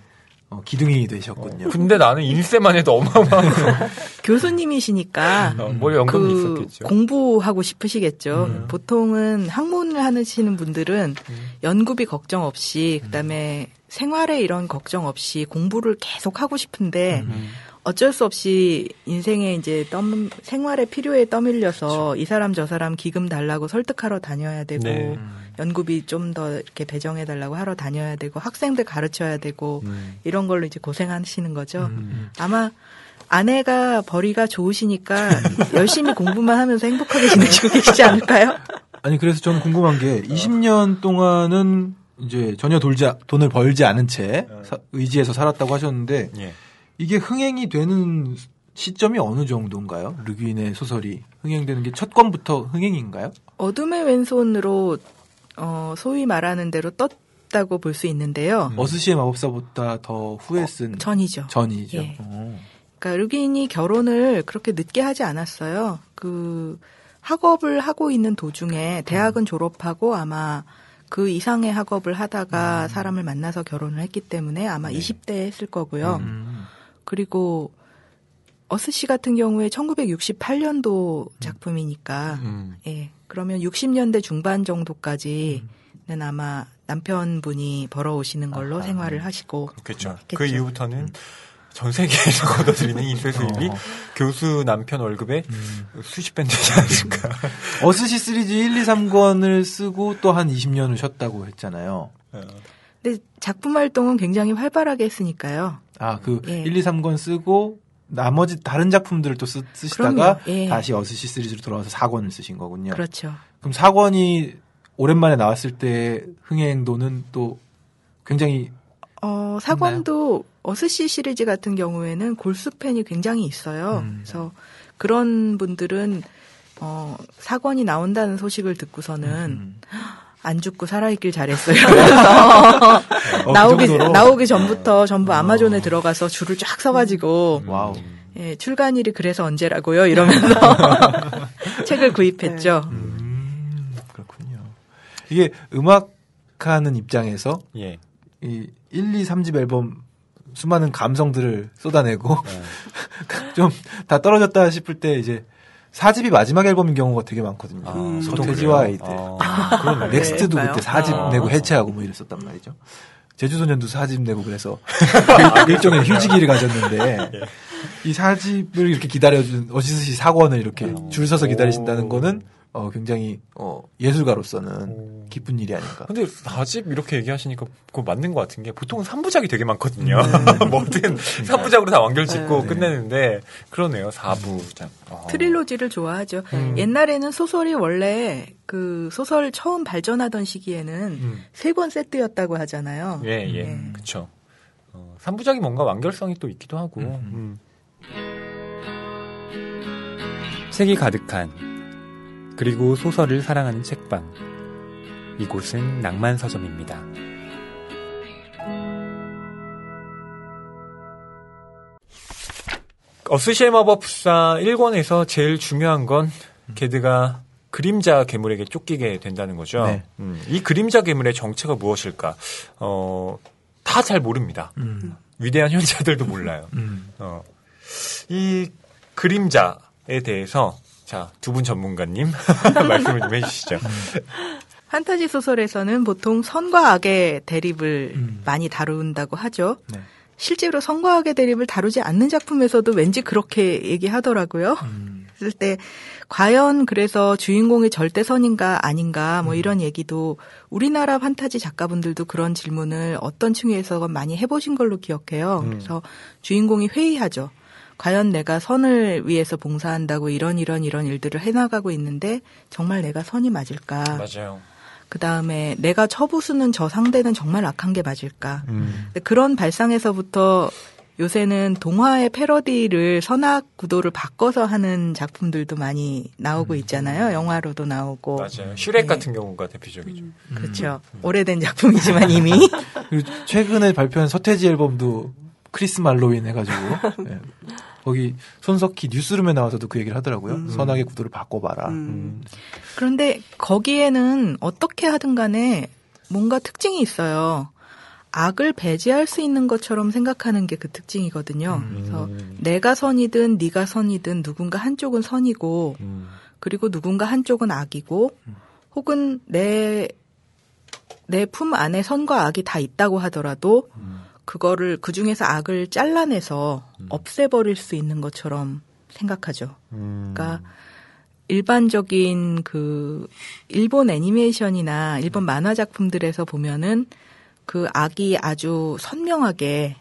Speaker 1: 기둥이 되셨군요.
Speaker 2: 근데 나는 일세만 해도 어마어마하고
Speaker 3: 교수님이시니까
Speaker 2: 뭐 연금이 있었겠죠.
Speaker 3: 공부하고 싶으시겠죠. 보통은 학문을 활동을 하시는 분들은 연구비 걱정 없이 그다음에 생활에 이런 걱정 없이 공부를 계속 하고 싶은데 어쩔 수 없이 인생에 이제 생활의 필요에 떠밀려서 그렇죠. 이 사람 저 사람 기금 달라고 설득하러 다녀야 되고 네. 연구비 좀 더 이렇게 배정해 달라고 하러 다녀야 되고 학생들 가르쳐야 되고 이런 걸로 이제 고생하시는 거죠. 아마 아내가 벌이가 좋으시니까 열심히 공부만 하면서 행복하게 지내시고 계시지 않을까요?
Speaker 1: 아니 그래서 저는 궁금한 게 20년 동안은 이제 전혀 돈을 벌지 않은 채 의지해서 살았다고 하셨는데
Speaker 2: 예.
Speaker 1: 이게 흥행이 되는 시점이 어느 정도인가요? 르귀인의 소설이 흥행되는 게 첫 권부터 흥행인가요?
Speaker 3: 어둠의 왼손으로 소위 말하는 대로 떴다고 볼 수 있는데요.
Speaker 1: 어스시의 마법사보다 더 후에 쓴
Speaker 3: 전이죠.
Speaker 1: 예.
Speaker 3: 그러니까 르귀인이 결혼을 그렇게 늦게 하지 않았어요. 그 학업을 하고 있는 도중에 대학은 졸업하고 아마 그 이상의 학업을 하다가 사람을 만나서 결혼을 했기 때문에 아마 20대에 했을 거고요. 그리고 어스시 같은 경우에 1968년도 작품이니까 예. 그러면 60년대 중반 정도까지는 아마 남편분이 벌어오시는 걸로 생활을 하시고
Speaker 2: 그렇겠죠. 그 이후부터는 전 세계에서 걷어들이는 인쇄 수입이 교수 남편 월급에 수십 배 되지 않을까.
Speaker 1: 어스시 시리즈 1, 2, 3권을 쓰고 또 한 20년을 쉬었다고 했잖아요.
Speaker 3: 근데 작품 활동은 굉장히 활발하게 했으니까요.
Speaker 1: 예. 1, 2, 3권 쓰고 나머지 다른 작품들을 또 쓰시다가
Speaker 3: 예.
Speaker 1: 다시 어스시 시리즈로 돌아와서 4권을 쓰신 거군요.
Speaker 3: 그렇죠.
Speaker 1: 그럼 4권이 오랜만에 나왔을 때 흥행도는 또 굉장히
Speaker 3: 4권도 어스시 시리즈 같은 경우에는 골수 팬이 굉장히 있어요. 그래서 그런 분들은 4권이 나온다는 소식을 듣고서는 안 죽고 살아있길 잘했어요. 나오기 전부터 전부 아마존에 들어가서 줄을 쫙 서가지고
Speaker 1: 와우.
Speaker 3: 예, 출간일이 그래서 언제라고요? 이러면서 책을 구입했죠.
Speaker 1: 그렇군요. 이게 음악하는 입장에서
Speaker 2: 예.
Speaker 1: 이 1, 2, 3집 앨범 수많은 감성들을 쏟아내고 좀 다 떨어졌다 싶을 때 이제 4집이 마지막 앨범인 경우가 되게 많거든요. 서태지와 아이들. 넥스트도 그때 4집 내고 해체하고 뭐 이랬었단 말이죠. 제주소년도 4집 내고 그래서 일종의 휴지기를 가졌는데 이 4집을 이렇게 기다려준 어시스시 4권을 이렇게 줄 서서 기다리신다는 거는 굉장히 예술가로서는 기쁜 일이 아닌가.
Speaker 2: 근데 4집 이렇게 얘기하시니까 그거 맞는 것 같은 게 보통은 3부작이 되게 많거든요. 뭐든 3부작으로 다 완결 짓고 끝내는데 그러네요. 4부작.
Speaker 3: 트릴로지를 좋아하죠. 옛날에는 소설이 원래 그 소설 처음 발전하던 시기에는 3권 세트였다고 하잖아요.
Speaker 2: 예. 그렇죠. 3부작이 뭔가 완결성이 또 있기도 하고. 책이 가득한 그리고 소설을 사랑하는 책방. 이곳은 낭만 서점입니다. 어스시의 마법사 1권에서 제일 중요한 건 게드가 그림자 괴물에게 쫓기게 된다는 거죠.
Speaker 1: 네.
Speaker 2: 이 그림자 괴물의 정체가 무엇일까? 다 잘 모릅니다. 위대한 현자들도 몰라요. 이 그림자에 대해서 자, 두 분 전문가님 말씀을 좀 해주시죠.
Speaker 3: 판타지 소설에서는 보통 선과 악의 대립을 많이 다룬다고 하죠.
Speaker 1: 네.
Speaker 3: 실제로 선과 악의 대립을 다루지 않는 작품에서도 왠지 그렇게 얘기하더라고요. 그럴 때 과연 그래서 주인공이 절대 선인가 아닌가 뭐 이런 얘기도 우리나라 판타지 작가분들도 그런 질문을 어떤 층에서 많이 해보신 걸로 기억해요. 그래서 주인공이 회의하죠. 과연 내가 선을 위해서 봉사한다고 이런 일들을 해나가고 있는데 정말 내가 선이 맞을까?
Speaker 2: 맞아요.
Speaker 3: 그다음에 내가 처부수는 저 상대는 정말 악한 게 맞을까? 그런 발상에서부터 요새는 동화의 패러디를 선악 구도를 바꿔서 하는 작품들도 많이 나오고 있잖아요. 영화로도 나오고.
Speaker 2: 맞아요. 슈렉 같은 경우가 대표적이죠.
Speaker 3: 그렇죠. 오래된 작품이지만 이미.
Speaker 1: 그리고 최근에 발표한 서태지 앨범도 크리스 말로윈 해가지고 네. 거기 손석희 뉴스룸에 나와서도 그 얘기를 하더라고요. 선악의 구도를 바꿔봐라.
Speaker 3: 그런데 거기에는 어떻게 하든 간에 뭔가 특징이 있어요. 악을 배제할 수 있는 것처럼 생각하는 게 그 특징이거든요. 그래서 내가 선이든 네가 선이든 누군가 한쪽은 선이고 그리고 누군가 한쪽은 악이고 혹은 내 품 안에 선과 악이 다 있다고 하더라도 그거를 그중에서 악을 잘라내서 없애버릴 수 있는 것처럼 생각하죠. 그러니까 일반적인 그 일본 애니메이션이나 일본 만화 작품들에서 보면은 그 악이 아주 선명하게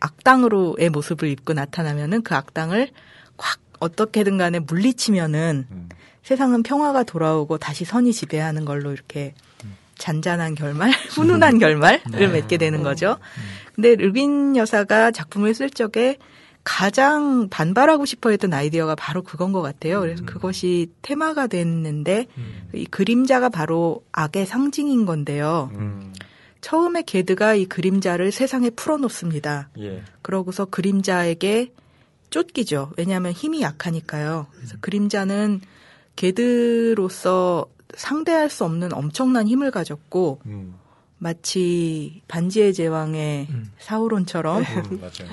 Speaker 3: 악당으로의 모습을 입고 나타나면은 그 악당을 확 어떻게든 간에 물리치면은 세상은 평화가 돌아오고 다시 선이 지배하는 걸로 이렇게 잔잔한 결말, 훈훈한 결말을 맺게 되는 거죠. 근데 르빈 여사가 작품을 쓸 적에 가장 반발하고 싶어 했던 아이디어가 바로 그건 것 같아요. 그래서 그것이 테마가 됐는데 이 그림자가 바로 악의 상징인 건데요. 처음에 게드가 이 그림자를 세상에 풀어놓습니다. 예. 그러고서 그림자에게 쫓기죠. 왜냐하면 힘이 약하니까요. 그래서 그림자는 게드로서 상대할 수 없는 엄청난 힘을 가졌고 마치 반지의 제왕의 사우론처럼
Speaker 2: 맞아요.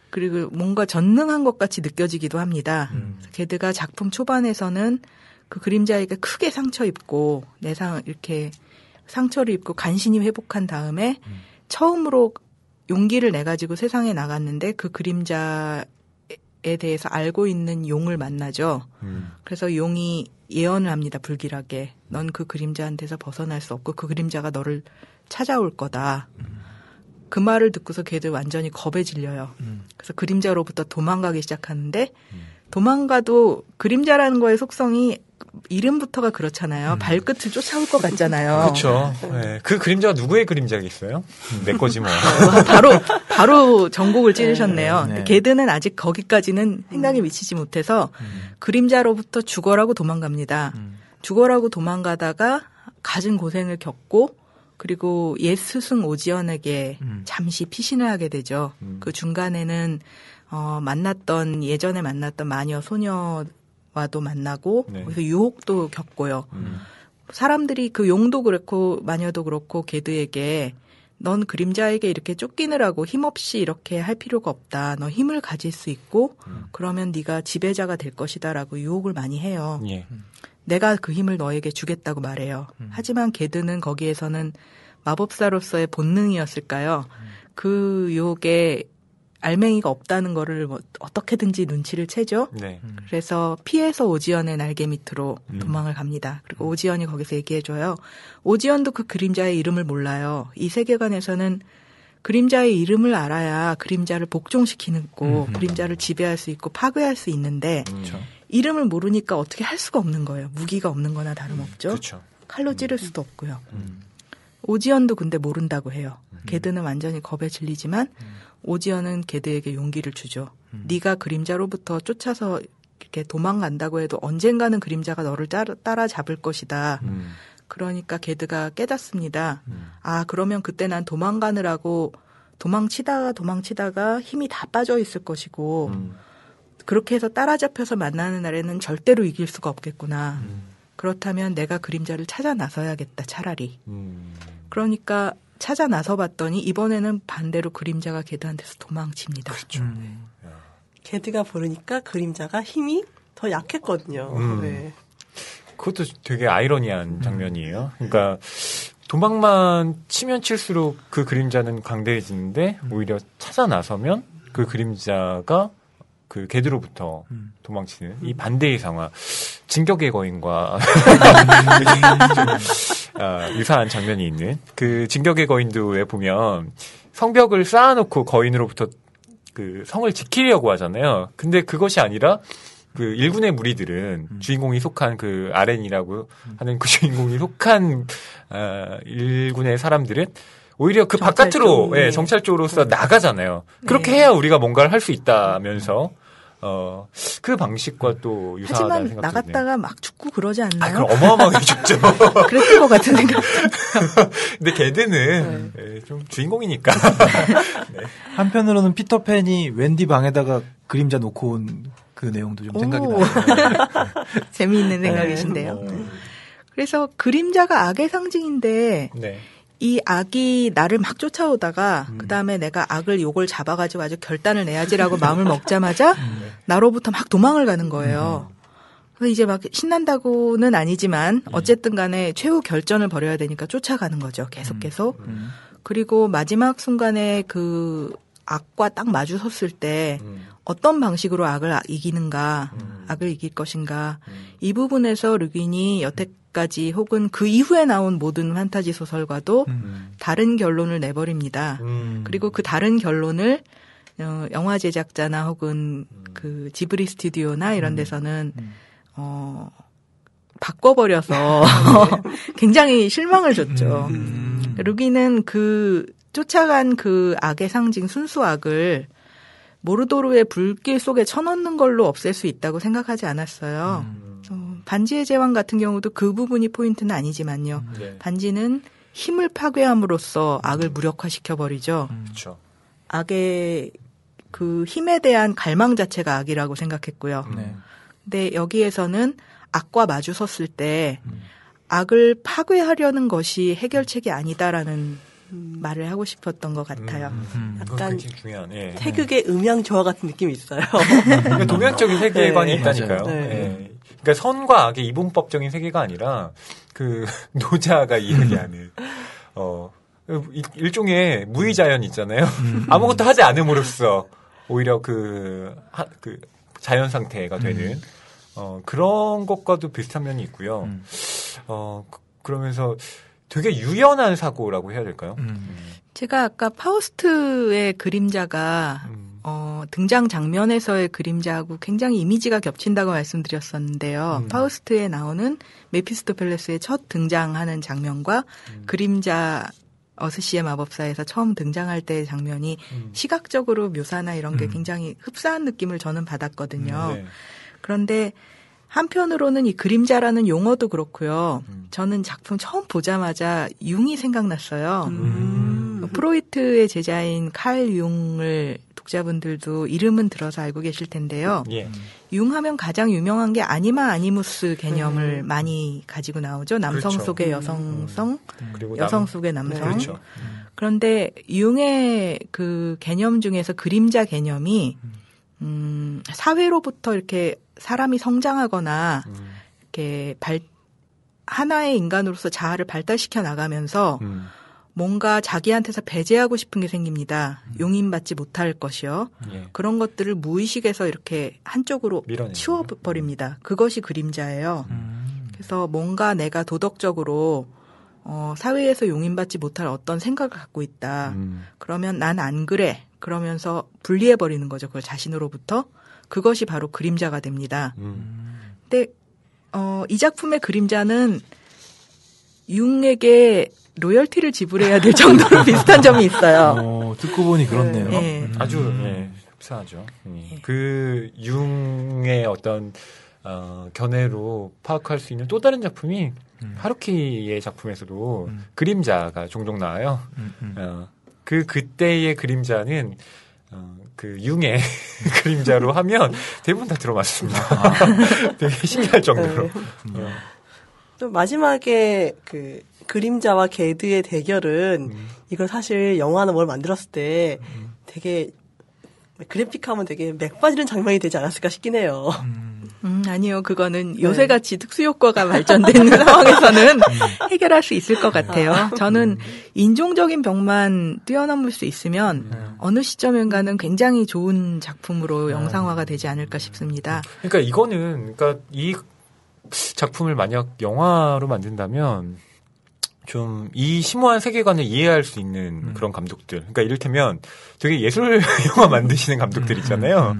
Speaker 3: 그리고 뭔가 전능한 것 같이 느껴지기도 합니다. 게드가 작품 초반에서는 그 그림자에게 크게 상처 입고 이렇게 상처를 입고 간신히 회복한 다음에 처음으로 용기를 내가지고 세상에 나갔는데 그 그림자에 대해서 알고 있는 용을 만나죠. 그래서 용이 예언을 합니다. 불길하게. 넌 그 그림자한테서 벗어날 수 없고 그 그림자가 너를 찾아올 거다. 그 말을 듣고서 걔들 완전히 겁에 질려요. 그래서 그림자로부터 도망가기 시작하는데 도망가도 그림자라는 거의 속성이 이름부터가 그렇잖아요. 발끝을 쫓아올 것 같잖아요.
Speaker 2: 그렇죠. 네. 그 그림자가 누구의 그림자겠어요? 내 거지 뭐.
Speaker 3: 바로 전곡을 찌르셨네요.
Speaker 1: 네.
Speaker 3: 걔들은 아직 거기까지는 생각이 미치지 못해서 그림자로부터 죽어라고 도망갑니다. 죽어라고 도망가다가 갖은 고생을 겪고 그리고 옛 스승 오지연에게 잠시 피신을 하게 되죠. 그 중간에는 예전에 만났던 마녀 소녀와도 만나고
Speaker 2: 네.
Speaker 3: 거기서 유혹도 겪고요. 사람들이 그 용도 그렇고 마녀도 그렇고 게드에게 넌 그림자에게 이렇게 쫓기느라고 힘없이 이렇게 할 필요가 없다. 너 힘을 가질 수 있고 그러면 네가 지배자가 될 것이다라고 유혹을 많이 해요.
Speaker 2: 예.
Speaker 3: 내가 그 힘을 너에게 주겠다고 말해요. 하지만 게드는 거기에서는 마법사로서의 본능이었을까요? 그 유혹에 알맹이가 없다는 거를 뭐 어떻게든지 눈치를 채죠.
Speaker 2: 네.
Speaker 3: 그래서 피해서 오지연의 날개 밑으로 도망을 갑니다. 그리고 오지연이 거기서 얘기해줘요. 오지연도 그 그림자의 이름을 몰라요. 이 세계관에서는 그림자의 이름을 알아야 그림자를 복종시키는 거고 그림자를 지배할 수 있고 파괴할 수 있는데 이름을 모르니까 어떻게 할 수가 없는 거예요. 무기가 없는 거나 다름없죠.
Speaker 2: 그렇죠.
Speaker 3: 칼로 찌를 수도 없고요. 오지연도 근데 모른다고 해요. 게드는 완전히 겁에 질리지만 오지연은 게드에게 용기를 주죠. 네가 그림자로부터 쫓아서 이렇게 도망간다고 해도 언젠가는 그림자가 너를 따라잡을 것이다. 그러니까 게드가 깨닫습니다. 아, 그러면 그때 난 도망가느라고 도망치다가 힘이 다 빠져 있을 것이고 그렇게 해서 따라잡혀서 만나는 날에는 절대로 이길 수가 없겠구나. 그렇다면 내가 그림자를 찾아 나서야겠다, 차라리. 그러니까 찾아 나서 봤더니 이번에는 반대로 그림자가 게드한테서 도망칩니다.
Speaker 2: 그렇죠.
Speaker 4: 게드가 부르니까 그림자가 힘이 더 약했거든요. 네.
Speaker 2: 그것도 되게 아이러니한 장면이에요. 그러니까 도망만 치면 칠수록 그 그림자는 강대해지는데 오히려 찾아 나서면 그 그림자가 그 게드로부터 도망치는 이 반대의 상황. 진격의 거인과 유사한 장면이 있는 그 진격의 거인도에 보면 성벽을 쌓아놓고 거인으로부터 그 성을 지키려고 하잖아요. 근데 그것이 아니라 그 일군의 무리들은 주인공이 속한 그 아렌이라고 하는 그 주인공이 속한 일군의 사람들은 오히려 그 바깥으로 정찰 쪽으로서 나가잖아요. 그렇게 해야 우리가 뭔가를 할 수 있다면서 그 방식과 또 유사하다는
Speaker 3: 하지만
Speaker 2: 생각도
Speaker 3: 나갔다가
Speaker 2: 드네요.
Speaker 3: 막 죽고 그러지 않나요?
Speaker 2: 아, 그럼 어마어마하게 죽죠.
Speaker 3: 그랬을 것 같은 생각.
Speaker 2: 근데 걔들은 좀 주인공이니까. 네.
Speaker 1: 한편으로는 피터팬이 웬디 방에다가 그림자 놓고 온 그 내용도 좀 생각이 나요.
Speaker 3: 재미있는 생각이신데요. 그래서 그림자가 악의 상징인데
Speaker 2: 네.
Speaker 3: 이 악이 나를 막 쫓아오다가 그다음에 내가 악을 요걸 잡아가지고 아주 결단을 내야지라고 마음을 먹자마자 나로부터 막 도망을 가는 거예요. 이제 막 신난다고는 아니지만 어쨌든 간에 최후 결전을 벌여야 되니까 쫓아가는 거죠. 계속. 그리고 마지막 순간에 그 악과 딱 마주 섰을 때 어떤 방식으로 악을 이기는가, 악을 이길 것인가. 이 부분에서 르귄이 여태까지 혹은 그 이후에 나온 모든 판타지 소설과도 다른 결론을 내버립니다. 그리고 그 다른 결론을 영화 제작자나 혹은 그 지브리 스튜디오나 이런 데서는 바꿔버려서 굉장히 실망을 줬죠. 르귄은 그 쫓아간 그 악의 상징 순수 악을 모르도르의 불길 속에 쳐넣는 걸로 없앨 수 있다고 생각하지 않았어요. 반지의 제왕 같은 경우도 그 부분이 포인트는 아니지만요. 반지는 힘을 파괴함으로써 악을 무력화시켜버리죠.
Speaker 2: 그렇죠.
Speaker 3: 악의 그 힘에 대한 갈망 자체가 악이라고 생각했고요. 근데 여기에서는 악과 마주 섰을 때 악을 파괴하려는 것이 해결책이 아니다라는 말을 하고 싶었던 것 같아요.
Speaker 4: 약간
Speaker 2: 중요한, 예.
Speaker 4: 태극의 음양 조화 같은 느낌이 있어요.
Speaker 2: 그러니까 동양적인 세계관이
Speaker 4: 네,
Speaker 2: 있다니까요.
Speaker 4: 네.
Speaker 2: 예. 그러니까 선과 악의 이분법적인 세계가 아니라 그 노자가 이야기하는 일종의 무의자연 있잖아요. 아무것도 하지 않음으로써 오히려 그 자연 상태가 되는 그런 것과도 비슷한 면이 있고요. 그러면서 되게 유연한 사고라고 해야 될까요?
Speaker 3: 제가 아까 파우스트의 그림자가 등장 장면에서의 그림자하고 굉장히 이미지가 겹친다고 말씀드렸었는데요. 파우스트에 나오는 메피스토펠레스의 첫 등장하는 장면과 그림자 어스시의 마법사에서 처음 등장할 때의 장면이 시각적으로 묘사나 이런 게 굉장히 흡사한 느낌을 저는 받았거든요.
Speaker 2: 네.
Speaker 3: 그런데 한편으로는 이 그림자라는 용어도 그렇고요. 저는 작품 처음 보자마자 융이 생각났어요. 프로이트의 제자인 칼 융을 독자분들도 이름은 들어서 알고 계실 텐데요.
Speaker 2: 예.
Speaker 3: 융 하면 가장 유명한 게 아니마 아니무스 개념을 많이 가지고 나오죠. 남성
Speaker 2: 그렇죠.
Speaker 3: 속의 여성성,
Speaker 2: 그리고
Speaker 3: 여성 속의 남성.
Speaker 2: 그렇죠.
Speaker 3: 그런데 융의 그 개념 중에서 그림자 개념이 사회로부터 이렇게 사람이 성장하거나 이렇게 하나의 인간으로서 자아를 발달시켜 나가면서 뭔가 자기한테서 배제하고 싶은 게 생깁니다. 용인받지 못할 것이요.
Speaker 2: 예.
Speaker 3: 그런 것들을 무의식에서 이렇게 한쪽으로 치워버립니다. 그것이 그림자예요. 그래서 뭔가 내가 도덕적으로 사회에서 용인받지 못할 어떤 생각을 갖고 있다. 그러면 난 안 그래. 그러면서 분리해버리는 거죠. 그걸 자신으로부터. 그것이 바로 그림자가 됩니다. 근데 이 작품의 그림자는 융에게 로열티를 지불해야 될 정도로 비슷한 점이 있어요.
Speaker 1: 듣고 보니 그렇네요.
Speaker 3: 네.
Speaker 2: 아주 흡사하죠. 그 융의 어떤 견해로 파악할 수 있는 또 다른 작품이 하루키의 작품에서도 그림자가 종종 나와요. 그때의 그림자는 그 융의 그림자로 하면 대부분 다 들어맞습니다. 되게 신기할 정도로.
Speaker 4: 또 마지막에 그 그림자와 게드의 대결은 이걸 사실 영화나 뭘 만들었을 때 되게 그래픽하면 되게 맥 빠지는 장면이 되지 않았을까 싶긴 해요.
Speaker 3: 아니요. 그거는 요새같이 특수효과가 발전된 상황에서는 해결할 수 있을 것 같아요. 저는 인종적인 벽만 뛰어넘을 수 있으면 어느 시점인가는 굉장히 좋은 작품으로 영상화가 되지 않을까 싶습니다.
Speaker 2: 그러니까 이거는 그러니까 이 작품을 만약 영화로 만든다면 좀 이 심오한 세계관을 이해할 수 있는 그런 감독들. 그러니까 이를테면 되게 예술 영화 만드시는 감독들 있잖아요.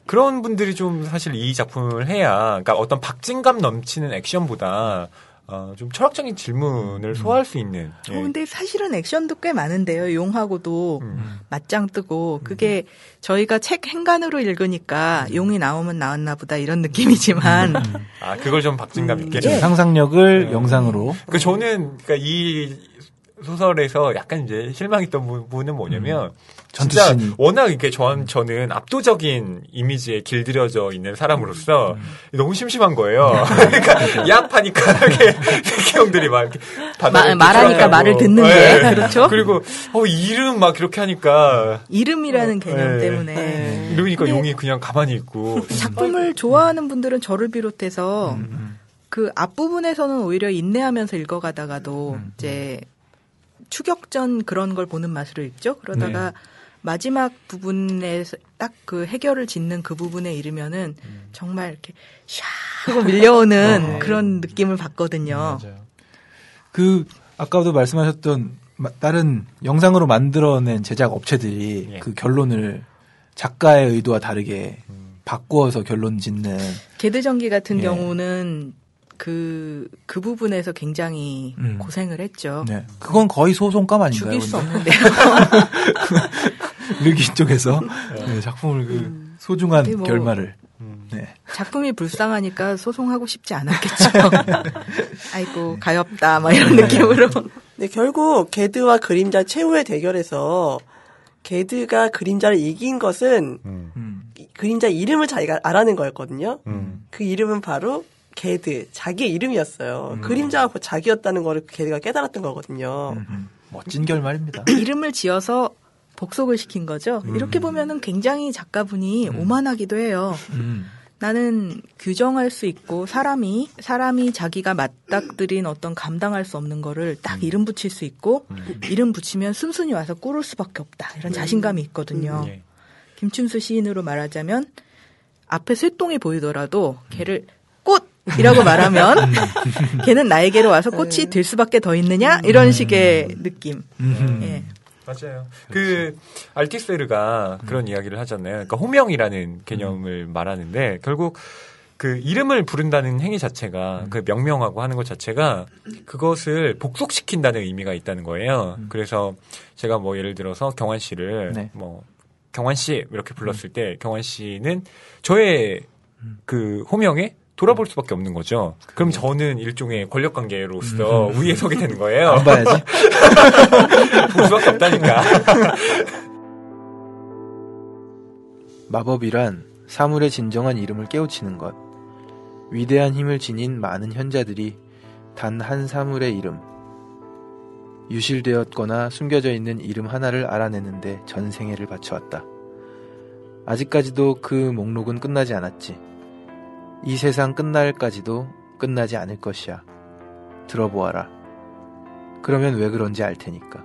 Speaker 2: 그런 분들이 좀 사실 이 작품을 해야, 그러니까 어떤 박진감 넘치는 액션보다 좀 철학적인 질문을 소화할 수 있는. 예.
Speaker 3: 근데 사실은 액션도 꽤 많은데요. 용하고도 맞짱 뜨고 그게 저희가 책 행간으로 읽으니까 용이 나오면 나왔나 보다 이런 느낌이지만
Speaker 2: 그걸 좀 박진감 있게
Speaker 1: 상상력을 영상으로.
Speaker 2: 저는 그러니까 이 소설에서 약간 이제 실망했던 부분은 뭐냐면
Speaker 1: 진짜
Speaker 2: 전투신이. 워낙 이렇게 저는 압도적인 이미지에 길들여져 있는 사람으로서 너무 심심한 거예요. 그러니까 야합하니까 이렇게 형들이 막 이렇게
Speaker 3: 말하니까 말을 듣는 게 그렇죠.
Speaker 2: 그리고 이름 막 이렇게 하니까
Speaker 3: 이름이라는 개념 때문에
Speaker 2: 이러니까 용이 그냥 가만히 있고
Speaker 3: 작품을 좋아하는 분들은 저를 비롯해서 그 앞부분에서는 오히려 인내하면서 읽어가다가도 이제 추격전 그런 걸 보는 맛으로 읽죠. 그러다가 마지막 부분에서 딱 그 해결을 짓는 그 부분에 이르면은 정말 이렇게 샤 하고 밀려오는 그런 느낌을 받거든요.
Speaker 2: 맞아요.
Speaker 1: 그 아까도 말씀하셨던 다른 영상으로 만들어낸 제작 업체들이 그 결론을 작가의 의도와 다르게 바꾸어서 결론 짓는
Speaker 3: 개드전기 같은 경우는 그 부분에서 굉장히 고생을 했죠.
Speaker 1: 네. 그건 거의 소송감 아닌가요?
Speaker 3: 죽일 수 없는데요.
Speaker 1: 르긴 쪽에서 작품을 소중한
Speaker 3: 뭐
Speaker 1: 결말을.
Speaker 3: 작품이 불쌍하니까 소송하고 싶지 않았겠죠. 아이고 가엾다 막 이런 느낌으로.
Speaker 4: 네, 결국 게드와 그림자 최후의 대결에서 게드가 그림자를 이긴 것은 그림자 이름을 자기가 알아낸 거였거든요. 그 이름은 바로 게드, 자기의 이름이었어요. 그림자가 자기였다는 거를 게드가 깨달았던 거거든요.
Speaker 1: 멋진 결말입니다.
Speaker 3: 이름을 지어서 복속을 시킨 거죠. 이렇게 보면은 굉장히 작가분이 오만하기도 해요. 나는 규정할 수 있고 사람이 자기가 맞닥뜨린 어떤 감당할 수 없는 거를 딱 이름 붙일 수 있고 이름 붙이면 순순히 와서 꿇을 수밖에 없다. 이런 자신감이 있거든요. 김춘수 시인으로 말하자면 앞에 쇠똥이 보이더라도 걔를 꽃이라고 말하면 걔는 나에게로 와서 꽃이 될 수밖에 더 있느냐 이런 식의 느낌. 예.
Speaker 2: 맞아요. 그 알티세르가 그런 이야기를 하잖아요. 그러니까 호명이라는 개념을 말하는데 결국 그 이름을 부른다는 행위 자체가 그 명명하고 하는 것 자체가 그것을 복속시킨다는 의미가 있다는 거예요. 그래서 제가 뭐 예를 들어서 경환 씨를 뭐 경환 씨 이렇게 불렀을 때 경환 씨는 저의 그 호명에 돌아볼 수밖에 없는 거죠. 그럼 저는 일종의 권력관계로서 위에 서게 되는 거예요.
Speaker 1: 안 봐야지.
Speaker 2: 볼 수밖에 없다니까.
Speaker 1: 마법이란 사물의 진정한 이름을 깨우치는 것. 위대한 힘을 지닌 많은 현자들이 단 한 사물의 이름, 유실되었거나 숨겨져 있는 이름 하나를 알아내는데 전생애를 바쳐왔다. 아직까지도 그 목록은 끝나지 않았지. 이 세상 끝날까지도 끝나지 않을 것이야. 들어보아라. 그러면 왜 그런지 알 테니까.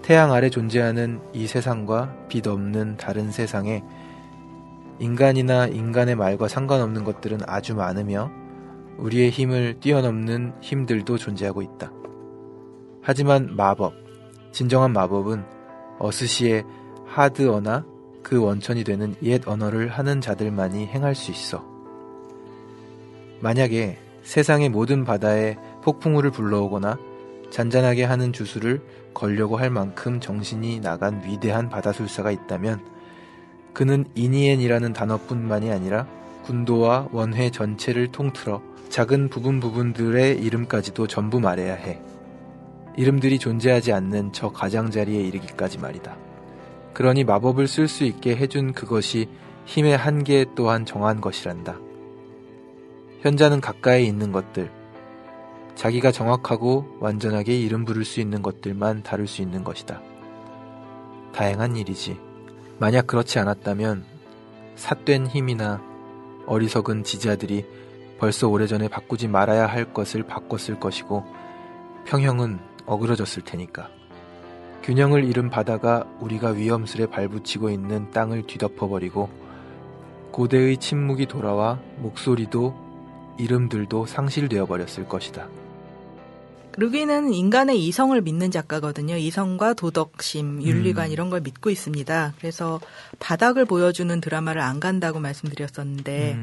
Speaker 1: 태양 아래 존재하는 이 세상과 빛 없는 다른 세상에 인간이나 인간의 말과 상관없는 것들은 아주 많으며 우리의 힘을 뛰어넘는 힘들도 존재하고 있다. 하지만 마법, 진정한 마법은 어스시의 하드 언어나 그 원천이 되는 옛 언어를 하는 자들만이 행할 수 있어. 만약에 세상의 모든 바다에 폭풍우를 불러오거나 잔잔하게 하는 주술을 걸려고 할 만큼 정신이 나간 위대한 바다술사가 있다면 그는 이니엔이라는 단어뿐만이 아니라 군도와 원회 전체를 통틀어 작은 부분들의 이름까지도 전부 말해야 해. 이름들이 존재하지 않는 저 가장자리에 이르기까지 말이다. 그러니 마법을 쓸 수 있게 해준 그것이 힘의 한계 또한 정한 것이란다. 현자는 가까이 있는 것들, 자기가 정확하고 완전하게 이름 부를 수 있는 것들만 다룰 수 있는 것이다. 다행한 일이지. 만약 그렇지 않았다면 삿된 힘이나 어리석은 지자들이 벌써 오래전에 바꾸지 말아야 할 것을 바꿨을 것이고 평형은 어그러졌을 테니까. 균형을 잃은 바다가 우리가 위험술에 발붙이고 있는 땅을 뒤덮어버리고 고대의 침묵이 돌아와 목소리도 이름들도 상실되어 버렸을 것이다.
Speaker 3: 르긴은 인간의 이성을 믿는 작가거든요. 이성과 도덕심, 윤리관 이런 걸 믿고 있습니다. 그래서 바닥을 보여주는 드라마를 안 간다고 말씀드렸었는데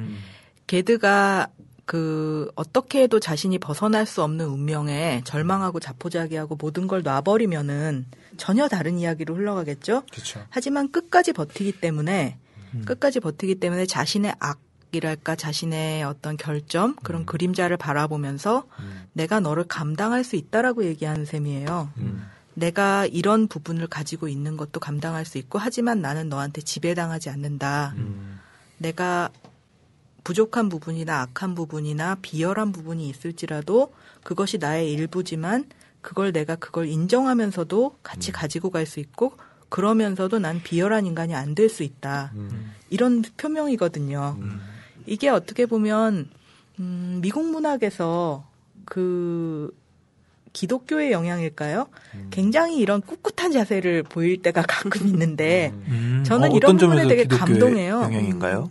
Speaker 3: 게드가 그 어떻게 해도 자신이 벗어날 수 없는 운명에 절망하고 자포자기하고 모든 걸 놔버리면은 전혀 다른 이야기로 흘러가겠죠.
Speaker 2: 그렇죠.
Speaker 3: 하지만 끝까지 버티기 때문에 자신의 자기랄까 자신의 어떤 결점 그런 그림자를 바라보면서 내가 너를 감당할 수 있다라고 얘기하는 셈이에요. 내가 이런 부분을 가지고 있는 것도 감당할 수 있고 하지만 나는 너한테 지배당하지 않는다. 내가 부족한 부분이나 악한 부분이나 비열한 부분이 있을지라도 그것이 나의 일부지만 그걸 인정하면서도 같이 가지고 갈 수 있고 그러면서도 난 비열한 인간이 안 될 수 있다. 이런 표명이거든요. 이게 어떻게 보면 미국 문학에서 그 기독교의 영향일까요? 굉장히 이런 꿋꿋한 자세를 보일 때가 가끔 있는데 저는 이런 부분에 되게 감동해요.
Speaker 1: 영향인가요?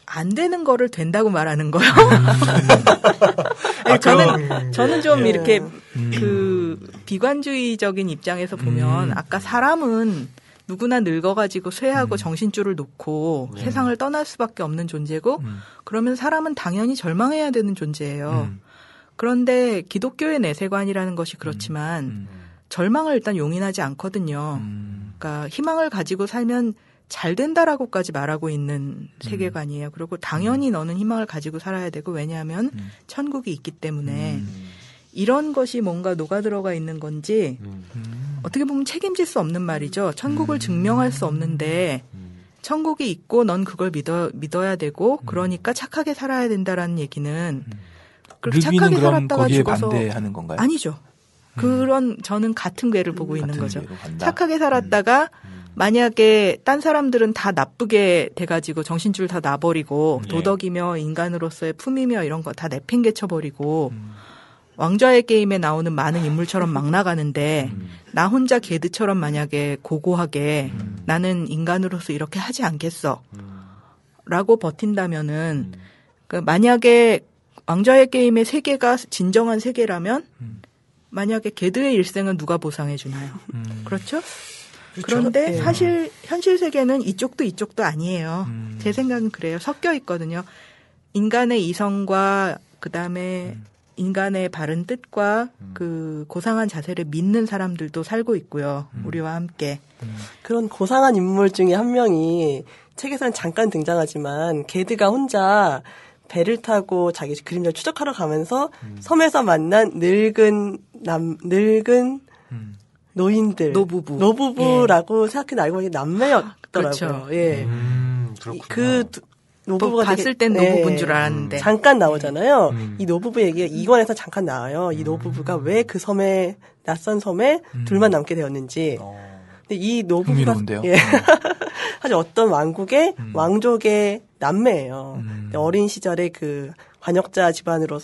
Speaker 3: 안 되는 거를 된다고 말하는 거요. 아니, 저는 좀 이렇게 그 비관주의적인 입장에서 보면 아까 사람은 누구나 늙어가지고 쇠하고 정신줄을 놓고 세상을 떠날 수밖에 없는 존재고 그러면 사람은 당연히 절망해야 되는 존재예요. 그런데 기독교의 내세관이라는 것이 그렇지만 절망을 일단 용인하지 않거든요. 그러니까 희망을 가지고 살면 잘 된다라고까지 말하고 있는 세계관이에요. 그리고 당연히 너는 희망을 가지고 살아야 되고 왜냐하면 천국이 있기 때문에 이런 것이 뭔가 녹아들어가 있는 건지 어떻게 보면 책임질 수 없는 말이죠. 천국을 증명할 수 없는데 천국이 있고 넌 그걸 믿어야 되고 그러니까 착하게 살아야 된다라는 얘기는 그렇게 착하게 살았다가 죽어서
Speaker 1: 반대하는 건가요?
Speaker 3: 아니죠. 그런 저는 같은 궤를 보고 있는 거죠. 착하게 살았다가 만약에 딴 사람들은 다 나쁘게 돼가지고 정신줄 다 놔버리고 도덕이며 인간으로서의 품이며 이런 거 다 내팽개쳐버리고 왕좌의 게임에 나오는 많은 인물처럼 막 나가는데 나 혼자 개드처럼 만약에 고고하게 나는 인간으로서 이렇게 하지 않겠어 라고 버틴다면은 만약에 왕좌의 게임의 세계가 진정한 세계라면 만약에 개드의 일생은 누가 보상해 주나요? 그렇죠? 그런데 사실 현실 세계는 이쪽도 이쪽도 아니에요. 제 생각은 그래요. 섞여 있거든요. 인간의 이성과 그다음에 인간의 바른 뜻과 그 고상한 자세를 믿는 사람들도 살고 있고요. 우리와 함께.
Speaker 4: 그런 고상한 인물 중에 한 명이 책에서는 잠깐 등장하지만 게드가 혼자 배를 타고 자기 그림자를 추적하러 가면서 섬에서 만난 늙은 노인들, 노부부라고 생각해 알고 보니 남매였더라고요.
Speaker 3: 그렇죠.
Speaker 4: 예.
Speaker 2: 그렇군요.
Speaker 4: 노부부가
Speaker 3: 봤을 땐 노부부인 줄 알았는데
Speaker 4: 잠깐 나오잖아요. 이 노부부 얘기가 2권에서 잠깐 나와요. 이 노부부가 왜 그 섬에 낯선 섬에 둘만 남게 되었는지. 근데 이 노부부가 사실 어떤 왕국의 왕족의 남매예요. 어린 시절에 그 반역자 집안으로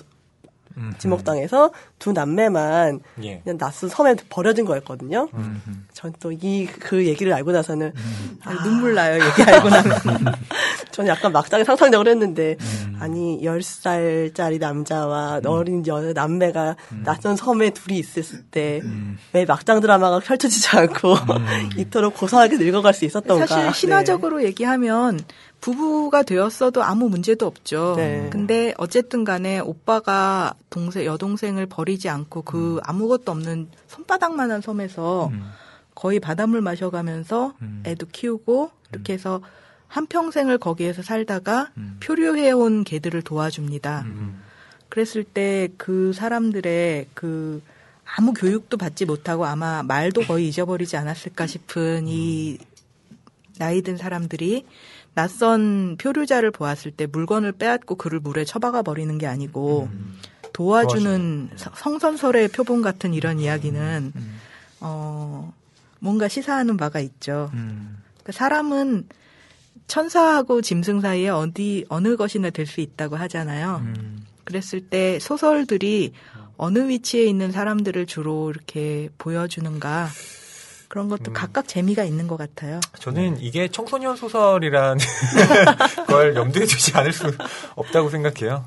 Speaker 4: 지목당해서 두 남매만 그냥 낯선 섬에 버려진 거였거든요. 전 또 그 얘기를 알고 나서는
Speaker 3: 눈물 나요. 얘기 알고 나면.
Speaker 4: 저는 약간 막장에 상상력을 했는데 아니 10살짜리 남자와 어린 여자 남매가 낯선 섬에 둘이 있었을 때 왜 막장 드라마가 펼쳐지지 않고 이토록 고상하게 늙어갈 수 있었던가.
Speaker 3: 사실 신화적으로 얘기하면 부부가 되었어도 아무 문제도 없죠. 근데 어쨌든 간에 오빠가 여동생을 버리지 않고 그 아무것도 없는 손바닥만한 섬에서 거의 바닷물 마셔가면서 애도 키우고 이렇게 해서 한평생을 거기에서 살다가 표류해온 개들을 도와줍니다. 그랬을 때 그 사람들의 그 아무 교육도 받지 못하고 아마 말도 거의 잊어버리지 않았을까 싶은 이 나이 든 사람들이 낯선 표류자를 보았을 때 물건을 빼앗고 그를 물에 처박아 버리는 게 아니고 도와주는 성선설의 표본 같은 이런 이야기는 뭔가 시사하는 바가 있죠. 그러니까 사람은 천사하고 짐승 사이에 어느 것이나 될 수 있다고 하잖아요. 그랬을 때 소설들이 어느 위치에 있는 사람들을 주로 이렇게 보여주는가 그런 것도 각각 재미가 있는 것 같아요.
Speaker 2: 저는 이게 청소년 소설이라는 걸 염두에 두지 않을 수 없다고 생각해요.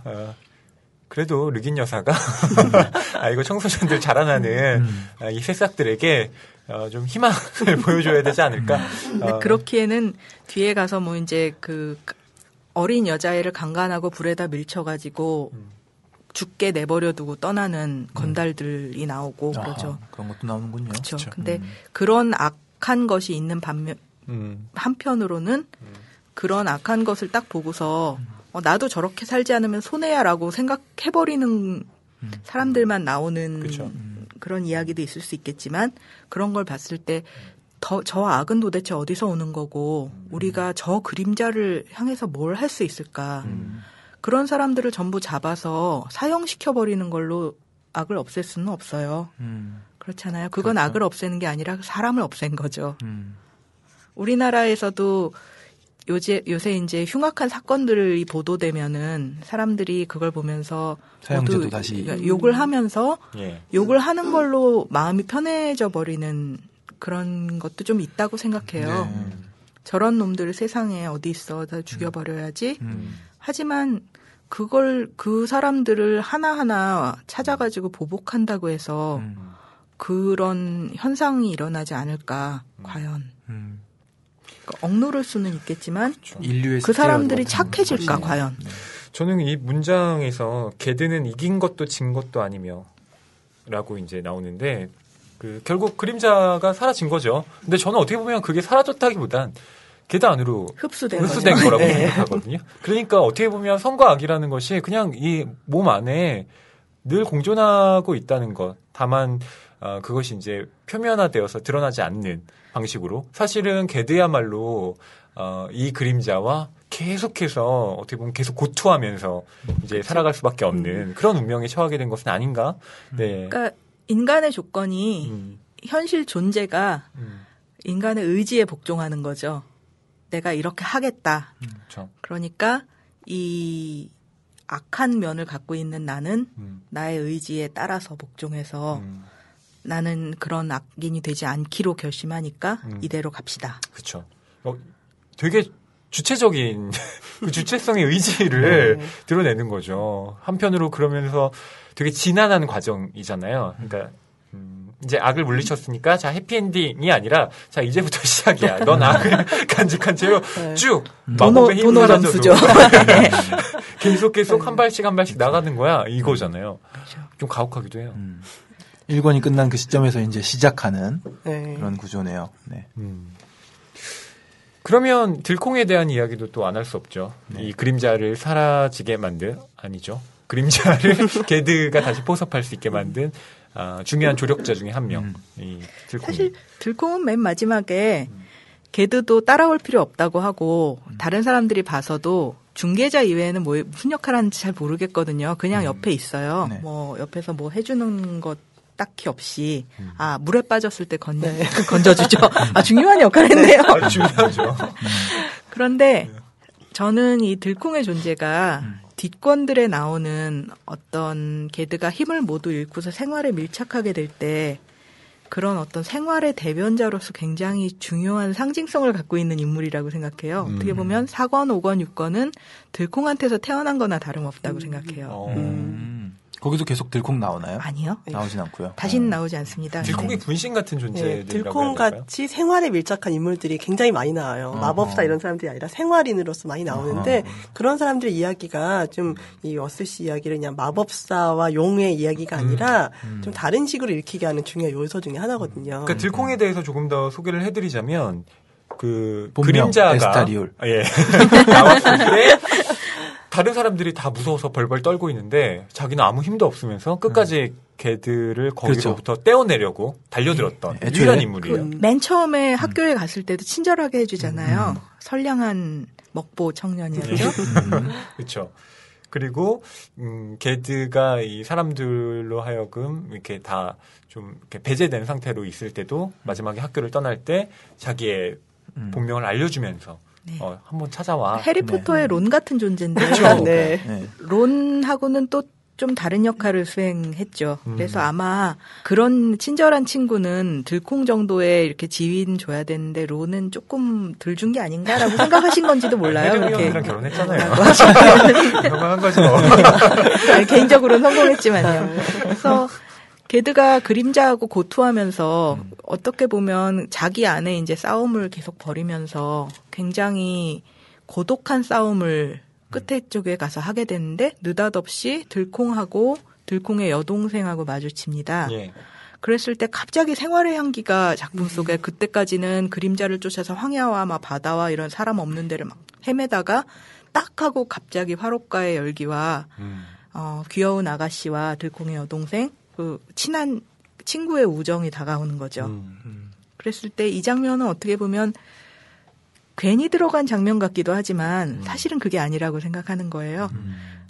Speaker 2: 그래도 르긴 여사가 이거 청소년들 자라나는 이 새싹들에게 좀 희망을 보여줘야 되지 않을까.
Speaker 3: 그렇기에는 뒤에 가서 뭐 이제 그 어린 여자애를 강간하고 불에다 밀쳐가지고 죽게 내버려두고 떠나는 건달들이 나오고 그러죠.
Speaker 1: 그런 것도 나오는군요.
Speaker 3: 그렇죠. 근데 그런 악한 것이 있는 반면 한편으로는 그런 악한 것을 딱 보고서 나도 저렇게 살지 않으면 손해야라고 생각해버리는 사람들만 나오는
Speaker 2: 그쵸.
Speaker 3: 그런 이야기도 있을 수 있겠지만 그런 걸 봤을 때 저 악은 도대체 어디서 오는 거고 우리가 저 그림자를 향해서 뭘 할 수 있을까. 그런 사람들을 전부 잡아서 사형시켜버리는 걸로 악을 없앨 수는 없어요. 그렇잖아요. 그건
Speaker 2: 그렇죠.
Speaker 3: 악을 없애는 게 아니라 사람을 없앤 거죠. 우리나라에서도 요새 이제 흉악한 사건들이 보도되면은 사람들이 그걸 보면서
Speaker 1: 사형제도
Speaker 3: 모두
Speaker 1: 다시
Speaker 3: 욕을 하면서
Speaker 2: 예.
Speaker 3: 욕을 하는 걸로 마음이 편해져 버리는 그런 것도 좀 있다고 생각해요.
Speaker 1: 네.
Speaker 3: 저런 놈들 세상에 어디 있어? 다 죽여버려야지. 하지만 그 사람들을 하나하나 찾아가지고 보복한다고 해서 그런 현상이 일어나지 않을까, 과연. 그러니까 억누를 수는 있겠지만
Speaker 1: 인류의
Speaker 3: 그 사람들이
Speaker 1: 습기와
Speaker 3: 착해질까, 과연.
Speaker 2: 저는 이 문장에서 개드는 이긴 것도 진 것도 아니며 라고 이제 나오는데 결국 그림자가 사라진 거죠. 근데 저는 어떻게 보면 그게 사라졌다기보단 게드 안으로
Speaker 3: 흡수된
Speaker 2: 거라고
Speaker 3: 네.
Speaker 2: 생각하거든요. 그러니까 어떻게 보면 선과 악이라는 것이 그냥 이 몸 안에 늘 공존하고 있다는 것. 다만 그것이 이제 표면화되어서 드러나지 않는 방식으로 사실은 게드야말로 이 그림자와 계속해서 어떻게 보면 계속 고투하면서 이제 살아갈 수밖에 없는 그런 운명에 처하게 된 것은 아닌가. 네.
Speaker 3: 그러니까 인간의 조건이 현실 존재가 인간의 의지에 복종하는 거죠. 내가 이렇게 하겠다.
Speaker 2: 그렇죠.
Speaker 3: 그러니까 이 악한 면을 갖고 있는 나는 나의 의지에 따라서 복종해서 나는 그런 악인이 되지 않기로 결심하니까 이대로 갑시다.
Speaker 2: 그렇죠. 되게 주체적인 그 주체성의 의지를 드러내는 거죠. 한편으로 그러면서 되게 지난한 과정이잖아요. 그러니까 이제 악을 물리쳤으니까 자 해피엔딩이 아니라 자 이제부터 시작이야. 넌 악을 간직한 채로 쭉 마법의 힘이
Speaker 3: 도노
Speaker 2: 사라져도
Speaker 3: 점수죠.
Speaker 2: 계속 한 발씩 나가는 거야 이거잖아요. 좀 가혹하기도 해요.
Speaker 1: 1권이 끝난 그 시점에서 이제 시작하는
Speaker 4: 네.
Speaker 1: 그런 구조네요. 네.
Speaker 2: 그러면 들콩에 대한 이야기도 또 안 할 수 없죠. 이 그림자를 사라지게 만든 아니죠. 그림자를 게드가 다시 포섭할 수 있게 만든 중요한 조력자 중에 한 명. 이 들콩.
Speaker 3: 사실 들콩은 맨 마지막에 게드도 따라올 필요 없다고 하고 다른 사람들이 봐서도 중개자 이외에는 무슨 역할을 하는지 잘 모르겠거든요. 그냥 옆에 있어요.
Speaker 1: 네.
Speaker 3: 뭐 옆에서 뭐 해주는 것 딱히 없이 물에 빠졌을 때 건져주죠. 중요한 역할을 했네요.
Speaker 2: 중요하죠.
Speaker 3: 그런데 저는 이 들콩의 존재가 뒷권들에 나오는 어떤 게드가 힘을 모두 잃고서 생활에 밀착하게 될 때 그런 어떤 생활의 대변자로서 굉장히 중요한 상징성을 갖고 있는 인물이라고 생각해요. 어떻게 보면 4권, 5권, 6권은 들콩한테서 태어난 거나 다름없다고 생각해요.
Speaker 1: 거기도 계속 들콩 나오나요?
Speaker 3: 아니요.
Speaker 1: 나오진 않고요.
Speaker 3: 다시는 나오지 않습니다.
Speaker 2: 들콩이 분신 같은 존재들이라고 해야 될까요?
Speaker 4: 들콩같이 생활에 밀착한 인물들이 굉장히 많이 나와요. 마법사 이런 사람들이 아니라 생활인으로서 많이 나오는데 그런 사람들의 이야기가 좀 이 어스시 이야기를 그냥 마법사와 용의 이야기가 아니라 좀 다른 식으로 읽히게 하는 중요한 요소 중에 하나거든요.
Speaker 2: 그러니까 들콩에 대해서 조금 더 소개를 해드리자면
Speaker 1: 본명,
Speaker 2: 그림자가
Speaker 1: 에스타리올.
Speaker 2: 나왔을 때 다른 사람들이 다 무서워서 벌벌 떨고 있는데 자기는 아무 힘도 없으면서 끝까지 걔들을 거기로부터 떼어내려고 달려들었던 유일한 인물이에요.
Speaker 3: 맨 처음에 학교에 갔을 때도 친절하게 해주잖아요. 선량한 먹보 청년이었죠.
Speaker 2: 그렇죠. 그리고 걔드가 이 사람들로 하여금 이렇게 다 좀 이렇게 배제된 상태로 있을 때도 마지막에 학교를 떠날 때 자기의 본명을 알려주면서 한번 찾아와.
Speaker 3: 해리포터의 론 같은 존재인데
Speaker 2: 그렇죠.
Speaker 4: 네.
Speaker 3: 론하고는 또 좀 다른 역할을 수행했죠. 그래서 아마 그런 친절한 친구는 들콩 정도의 이렇게 지위는 줘야 되는데 론은 조금 덜 준 게 아닌가라고 생각하신 건지도 몰라요.
Speaker 2: 혜정이
Speaker 3: 그렇게
Speaker 2: 형이랑 결혼했잖아요. 건강한 거지 뭐.
Speaker 3: 아니, 개인적으로는 성공했지만요. 그래서 게드가 그림자하고 고투하면서 어떻게 보면 자기 안에 이제 싸움을 계속 벌이면서 굉장히 고독한 싸움을 끝에 쪽에 가서 하게 되는데 느닷없이 들콩하고 들콩의 여동생하고 마주칩니다.
Speaker 2: 예.
Speaker 3: 그랬을 때 갑자기 생활의 향기가 작품 속에 그때까지는 그림자를 쫓아서 황야와 막 바다와 이런 사람 없는 데를 막 헤매다가 딱 하고 갑자기 화롯가의 열기와 귀여운 아가씨와 들콩의 여동생 그 친한 친구의 우정이 다가오는 거죠. 그랬을 때 이 장면은 어떻게 보면 괜히 들어간 장면 같기도 하지만 사실은 그게 아니라고 생각하는 거예요.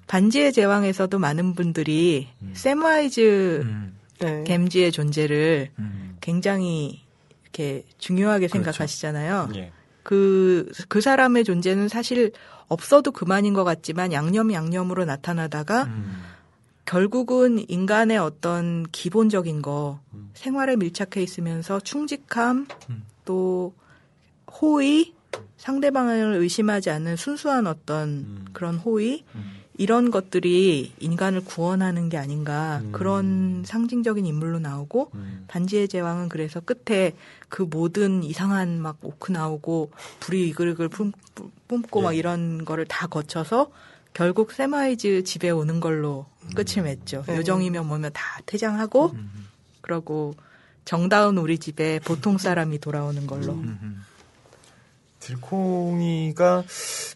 Speaker 3: 반지의 제왕에서도 많은 분들이 샘와이즈 갬지의 존재를 굉장히 이렇게 중요하게 그렇죠. 생각하시잖아요. 예. 그 사람의 존재는 사실 없어도 그만인 것 같지만 양념으로 나타나다가 결국은 인간의 어떤 기본적인 거 생활에 밀착해 있으면서 충직함 또 호의 상대방을 의심하지 않는 순수한 어떤 그런 호의 이런 것들이 인간을 구원하는 게 아닌가 그런 상징적인 인물로 나오고 반지의 제왕은 그래서 끝에 그 모든 이상한 막 오크 나오고 불이 이글이글 뿜고 막 이런 거를 다 거쳐서 결국 샘와이즈 집에 오는 걸로 끝을 맺죠. 요정이면 뭐면 다 퇴장하고 그러고 정다운 우리 집에 보통 사람이 돌아오는 걸로.
Speaker 2: 들콩이가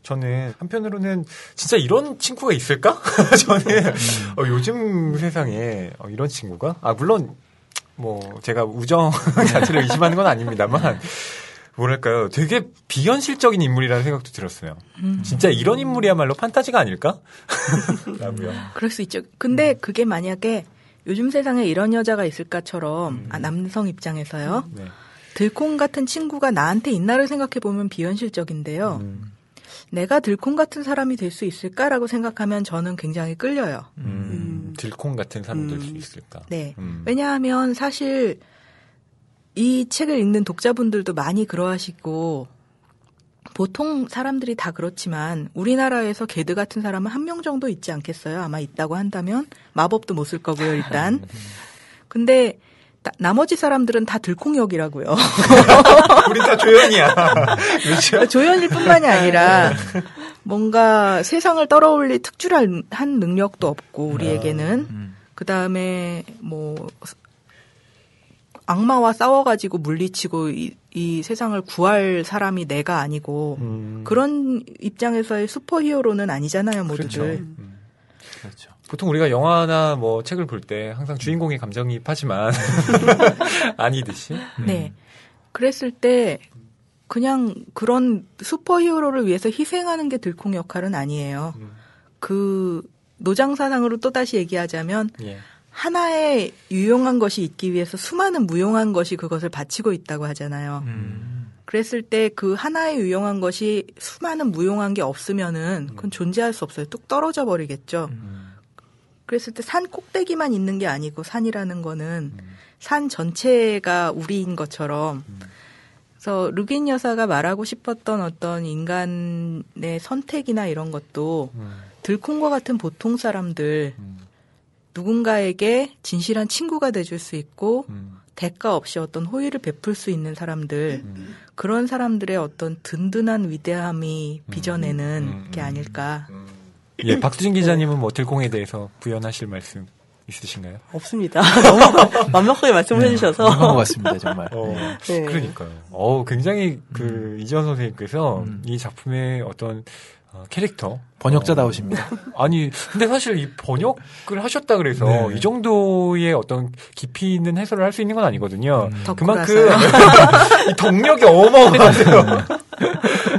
Speaker 2: 저는 한편으로는 진짜 이런 친구가 있을까? 저는 요즘 세상에 이런 친구가 물론 뭐 제가 우정 자체를 의심하는 건 아닙니다만 뭐랄까요 되게 비현실적인 인물이라는 생각도 들었어요. 진짜 이런 인물이야말로 판타지가 아닐까? 라고요.
Speaker 3: 그럴 수 있죠. 근데 그게 만약에 요즘 세상에 이런 여자가 있을까처럼 남성 입장에서요. 네. 들콩 같은 친구가 나한테 있나를 생각해보면 비현실적인데요. 내가 들콩 같은 사람이 될 수 있을까라고 생각하면 저는 굉장히 끌려요.
Speaker 2: 들콩 같은 사람이 될 수 있을까?
Speaker 3: 네. 왜냐하면 사실 이 책을 읽는 독자분들도 많이 그러하시고 보통 사람들이 다 그렇지만 우리나라에서 게드 같은 사람은 한 명 정도 있지 않겠어요? 아마 있다고 한다면 마법도 못 쓸 거고요, 일단. 근데 나머지 사람들은 다 들콩역이라고요.
Speaker 2: 우리 다 조연이야. 그렇죠?
Speaker 3: 조연일 뿐만이 아니라 뭔가 세상을 떨어올릴 특출한 능력도 없고 우리에게는 그다음에 뭐 악마와 싸워가지고 물리치고 이 세상을 구할 사람이 내가 아니고 그런 입장에서의 슈퍼히어로는 아니잖아요, 모두들.
Speaker 2: 그렇죠. 그렇죠. 보통 우리가 영화나 뭐 책을 볼 때 항상 주인공이 감정이입하지만 아니듯이.
Speaker 3: 네. 그랬을 때 그냥 그런 슈퍼히어로를 위해서 희생하는 게 들콩 역할은 아니에요. 그 노장사상으로 또다시 얘기하자면 예. 하나의 유용한 것이 있기 위해서 수많은 무용한 것이 그것을 바치고 있다고 하잖아요. 그랬을 때 그 하나의 유용한 것이 수많은 무용한 게 없으면은 그건 존재할 수 없어요. 뚝 떨어져 버리겠죠. 그랬을 때 산 꼭대기만 있는 게 아니고 산이라는 거는 산 전체가 우리인 것처럼 그래서 르긴 여사가 말하고 싶었던 어떤 인간의 선택이나 이런 것도 들콩과 같은 보통 사람들 누군가에게 진실한 친구가 돼줄 수 있고 대가 없이 어떤 호의를 베풀 수 있는 사람들 그런 사람들의 어떤 든든한 위대함이 빚어내는 게 아닐까.
Speaker 2: 예, 박수진 기자님은 뭐 들콩에 대해서 부연하실 말씀 있으신가요?
Speaker 4: 없습니다. 너무 완벽하게 말씀을 해주셔서.
Speaker 1: 그런 것 같습니다, 정말.
Speaker 2: 네. 그러니까요. 굉장히 이지원 선생님께서 이 작품의 어떤 캐릭터
Speaker 1: 번역자다우십니다.
Speaker 2: 아니 근데 사실 이 번역을 하셨다 그래서 네. 이 정도의 어떤 깊이 있는 해설을 할 수 있는 건 아니거든요. 그만큼 이 덕력이 어마어마하세요.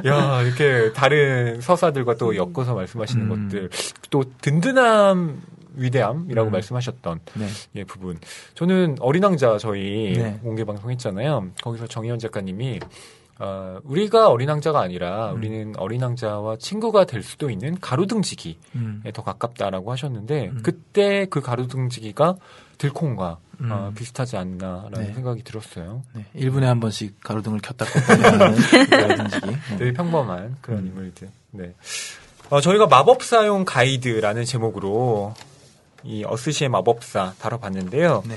Speaker 2: 야 이렇게 다른 서사들과 또 엮어서 말씀하시는 것들 또 든든함 위대함이라고 말씀하셨던
Speaker 1: 네.
Speaker 2: 예, 부분. 저는 어린 왕자 저희 네. 공개 방송했잖아요. 거기서 정희원 작가님이 우리가 어린 왕자가 아니라 우리는 어린 왕자와 친구가 될 수도 있는 가로등지기에 더 가깝다라고 하셨는데 그때 그 가로등지기가 들콩과 비슷하지 않나라는 네. 생각이 들었어요.
Speaker 1: 네. 1분에 한 번씩 가로등을 켰다 껐다 하는 가로등지기.
Speaker 2: 되게 평범한 그런 인물들. 네. 저희가 마법사용 가이드라는 제목으로 이 어스시의 마법사 다뤄봤는데요. 네.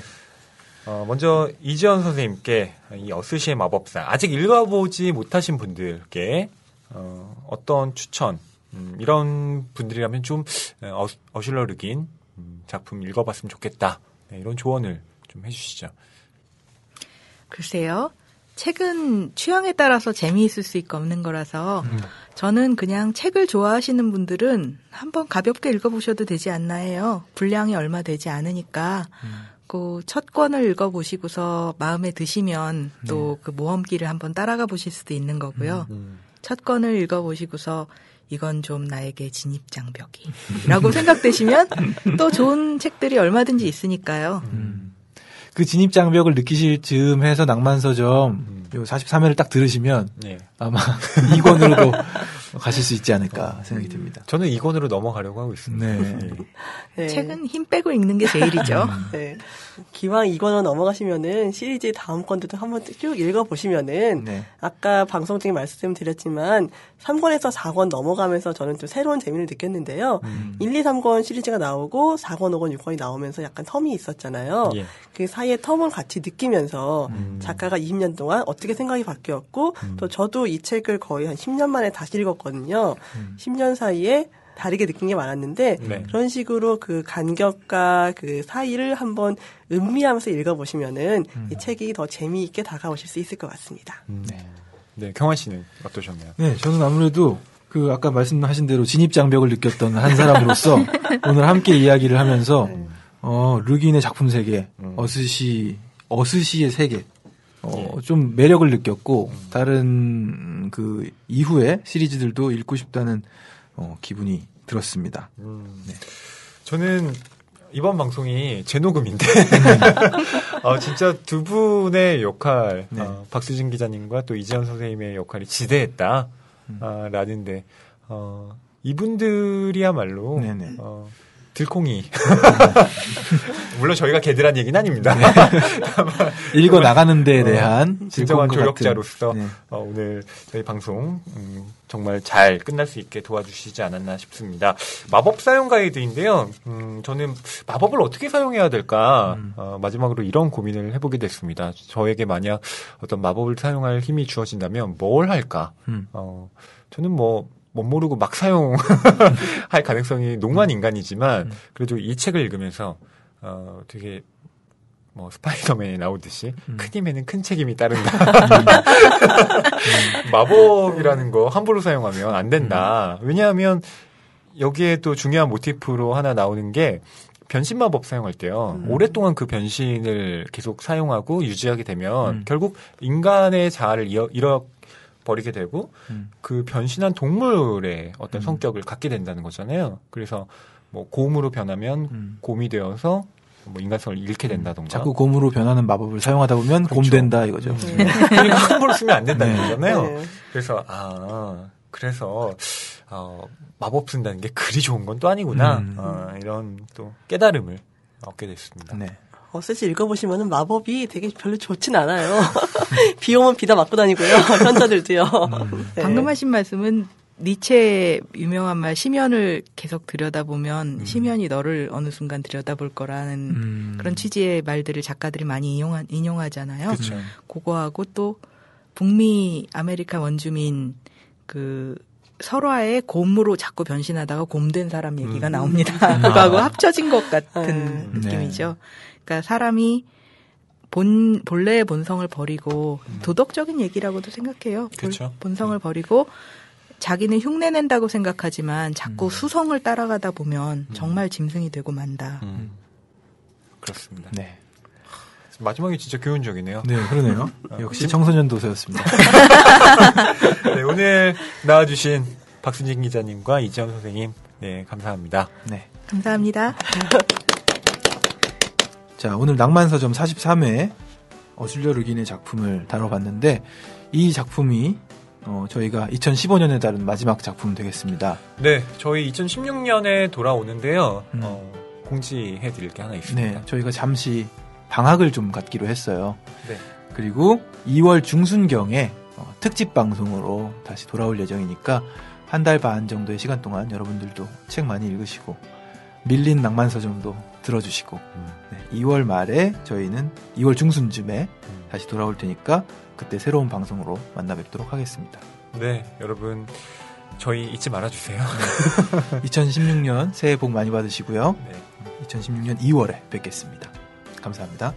Speaker 2: 먼저 이지연 선생님께 이 어스시의 마법사 아직 읽어보지 못하신 분들께 어떤 추천 이런 분들이라면 좀 어슐러 르긴 작품 읽어봤으면 좋겠다 네, 이런 조언을 좀 해주시죠.
Speaker 3: 글쎄요. 책은 취향에 따라서 재미있을 수 있고 없는 거라서 저는 그냥 책을 좋아하시는 분들은 한번 가볍게 읽어보셔도 되지 않나 해요. 분량이 얼마 되지 않으니까 그 첫 권을 읽어보시고서 마음에 드시면 또 그 모험기를 한번 따라가 보실 수도 있는 거고요. 첫 권을 읽어보시고서 이건 좀 나에게 진입장벽이라고 생각되시면 또 좋은 책들이 얼마든지 있으니까요.
Speaker 1: 그 진입장벽을 느끼실 즈음 해서 낭만서점 요 43회를 딱 들으시면 아마 2권으로도 가실 수 있지 않을까 생각이 듭니다.
Speaker 2: 저는 2권으로 넘어가려고 하고 있습니다.
Speaker 4: 네.
Speaker 3: 책은 힘 빼고 읽는 게 제일이죠.
Speaker 4: 네. 기왕 2권으로 넘어가시면은 시리즈의 다음 권들도 한번 쭉 읽어보시면은 아까 방송 중에 말씀드렸지만 3권에서 4권 넘어가면서 저는 좀 새로운 재미를 느꼈는데요. 1, 2, 3권 시리즈가 나오고 4권, 5권, 6권이 나오면서 약간 텀이 있었잖아요. 그 사이에 텀을 같이 느끼면서 작가가 20년 동안 어떻게 생각이 바뀌었고 또 저도 이 책을 거의 한 10년 만에 다시 읽었거든요. 10년 사이에 다르게 느낀 게 많았는데 그런 식으로 그 간격과 그 사이를 한번 음미하면서 읽어보시면은 이 책이 더 재미있게 다가오실 수 있을 것 같습니다.
Speaker 2: 네, 경환 씨는 어떠셨나요?
Speaker 1: 네, 저는 아무래도 그 아까 말씀하신 대로 진입장벽을 느꼈던 한 사람으로서 오늘 함께 이야기를 하면서 르긴의 작품 세계, 어스시의 세계, 좀 매력을 느꼈고 다른 그 이후의 시리즈들도 읽고 싶다는 기분이 들었습니다. 네.
Speaker 2: 저는 이번 방송이 재녹음인데 진짜 두 분의 역할, 박수진 기자님과 또 이지연 선생님의 역할이 지대했다. 라는데 이분들이야말로 들콩이 물론 저희가 개들한 얘기는 아닙니다.
Speaker 1: 읽어 나가는 데에 대한
Speaker 2: 진정한 조력자로서 오늘 저희 방송 정말 잘 끝날 수 있게 도와주시지 않았나 싶습니다. 마법 사용 가이드인데요. 저는 마법을 어떻게 사용해야 될까 마지막으로 이런 고민을 해보게 됐습니다. 저에게 만약 어떤 마법을 사용할 힘이 주어진다면 뭘 할까? 저는 못 모르고 막 사용할 가능성이 농후한 인간이지만 그래도 이 책을 읽으면서 되게 스파이더맨에 나오듯이 큰 힘에는 큰 책임이 따른다. 마법이라는 거 함부로 사용하면 안 된다. 왜냐하면 여기에 또 중요한 모티프로 하나 나오는 게 변신 마법 사용할 때요. 오랫동안 그 변신을 계속 사용하고 유지하게 되면 결국 인간의 자아를 잃어버리게 되고 그 변신한 동물의 어떤 성격을 갖게 된다는 거잖아요. 그래서 곰으로 변하면 곰이 되어서 인간성을 잃게 된다던가.
Speaker 1: 자꾸 곰으로 변하는 마법을 사용하다 보면 곰 된다 이거죠.
Speaker 2: 그러니까 함부로 쓰면 안 된다는 거잖아요. 그래서 마법 쓴다는 게 그리 좋은 건 또 아니구나. 이런 또 깨달음을 얻게 됐습니다.
Speaker 1: 네.
Speaker 4: 어스시 읽어보시면은 마법이 되게 별로 좋진 않아요. 비 오면 비다 맞고 다니고요. 현자들도요.
Speaker 3: 방금 하신 말씀은 니체의 유명한 말 심연을 계속 들여다보면 심연이 너를 어느 순간 들여다볼 거라는 그런 취지의 말들을 작가들이 많이 인용하잖아요.
Speaker 2: 그쵸.
Speaker 3: 그거하고 또 북미 아메리카 원주민 그 설화의 곰으로 자꾸 변신하다가 곰 된 사람 얘기가 나옵니다. 그거하고 합쳐진 것 같은 느낌이죠. 그러니까 사람이 본래의 본성을 버리고 도덕적인 얘기라고도 생각해요.
Speaker 2: 그쵸.
Speaker 3: 본성을 버리고 자기는 흉내낸다고 생각하지만 자꾸 수성을 따라가다 보면 정말 짐승이 되고 만다.
Speaker 2: 그렇습니다.
Speaker 1: 네.
Speaker 2: 마지막에 진짜 교훈적이네요.
Speaker 1: 네, 그러네요. 역시 청소년 도서였습니다.
Speaker 2: 네, 오늘 나와주신 박수진 기자님과 이지연 선생님, 네, 감사합니다.
Speaker 1: 네.
Speaker 3: 감사합니다.
Speaker 1: 자, 오늘 낭만서점 43회 어슐려 르긴의 작품을 다뤄봤는데 이 작품이 저희가 2015년에 다룬 마지막 작품 되겠습니다.
Speaker 2: 네, 저희 2016년에 돌아오는데요. 공지해드릴 게 하나 있습니다.
Speaker 1: 네, 저희가 잠시 방학을 좀 갖기로 했어요.
Speaker 2: 네.
Speaker 1: 그리고 2월 중순경에 특집 방송으로 다시 돌아올 예정이니까 한 달 반 정도의 시간 동안 여러분들도 책 많이 읽으시고 밀린 낭만서점도 들어주시고 2월 말에 저희는 2월 중순쯤에 다시 돌아올 테니까 그때 새로운 방송으로 만나 뵙도록 하겠습니다.
Speaker 2: 네, 여러분 저희 잊지 말아주세요.
Speaker 1: 네. 2016년 새해 복 많이 받으시고요. 2016년 2월에 뵙겠습니다. 감사합니다.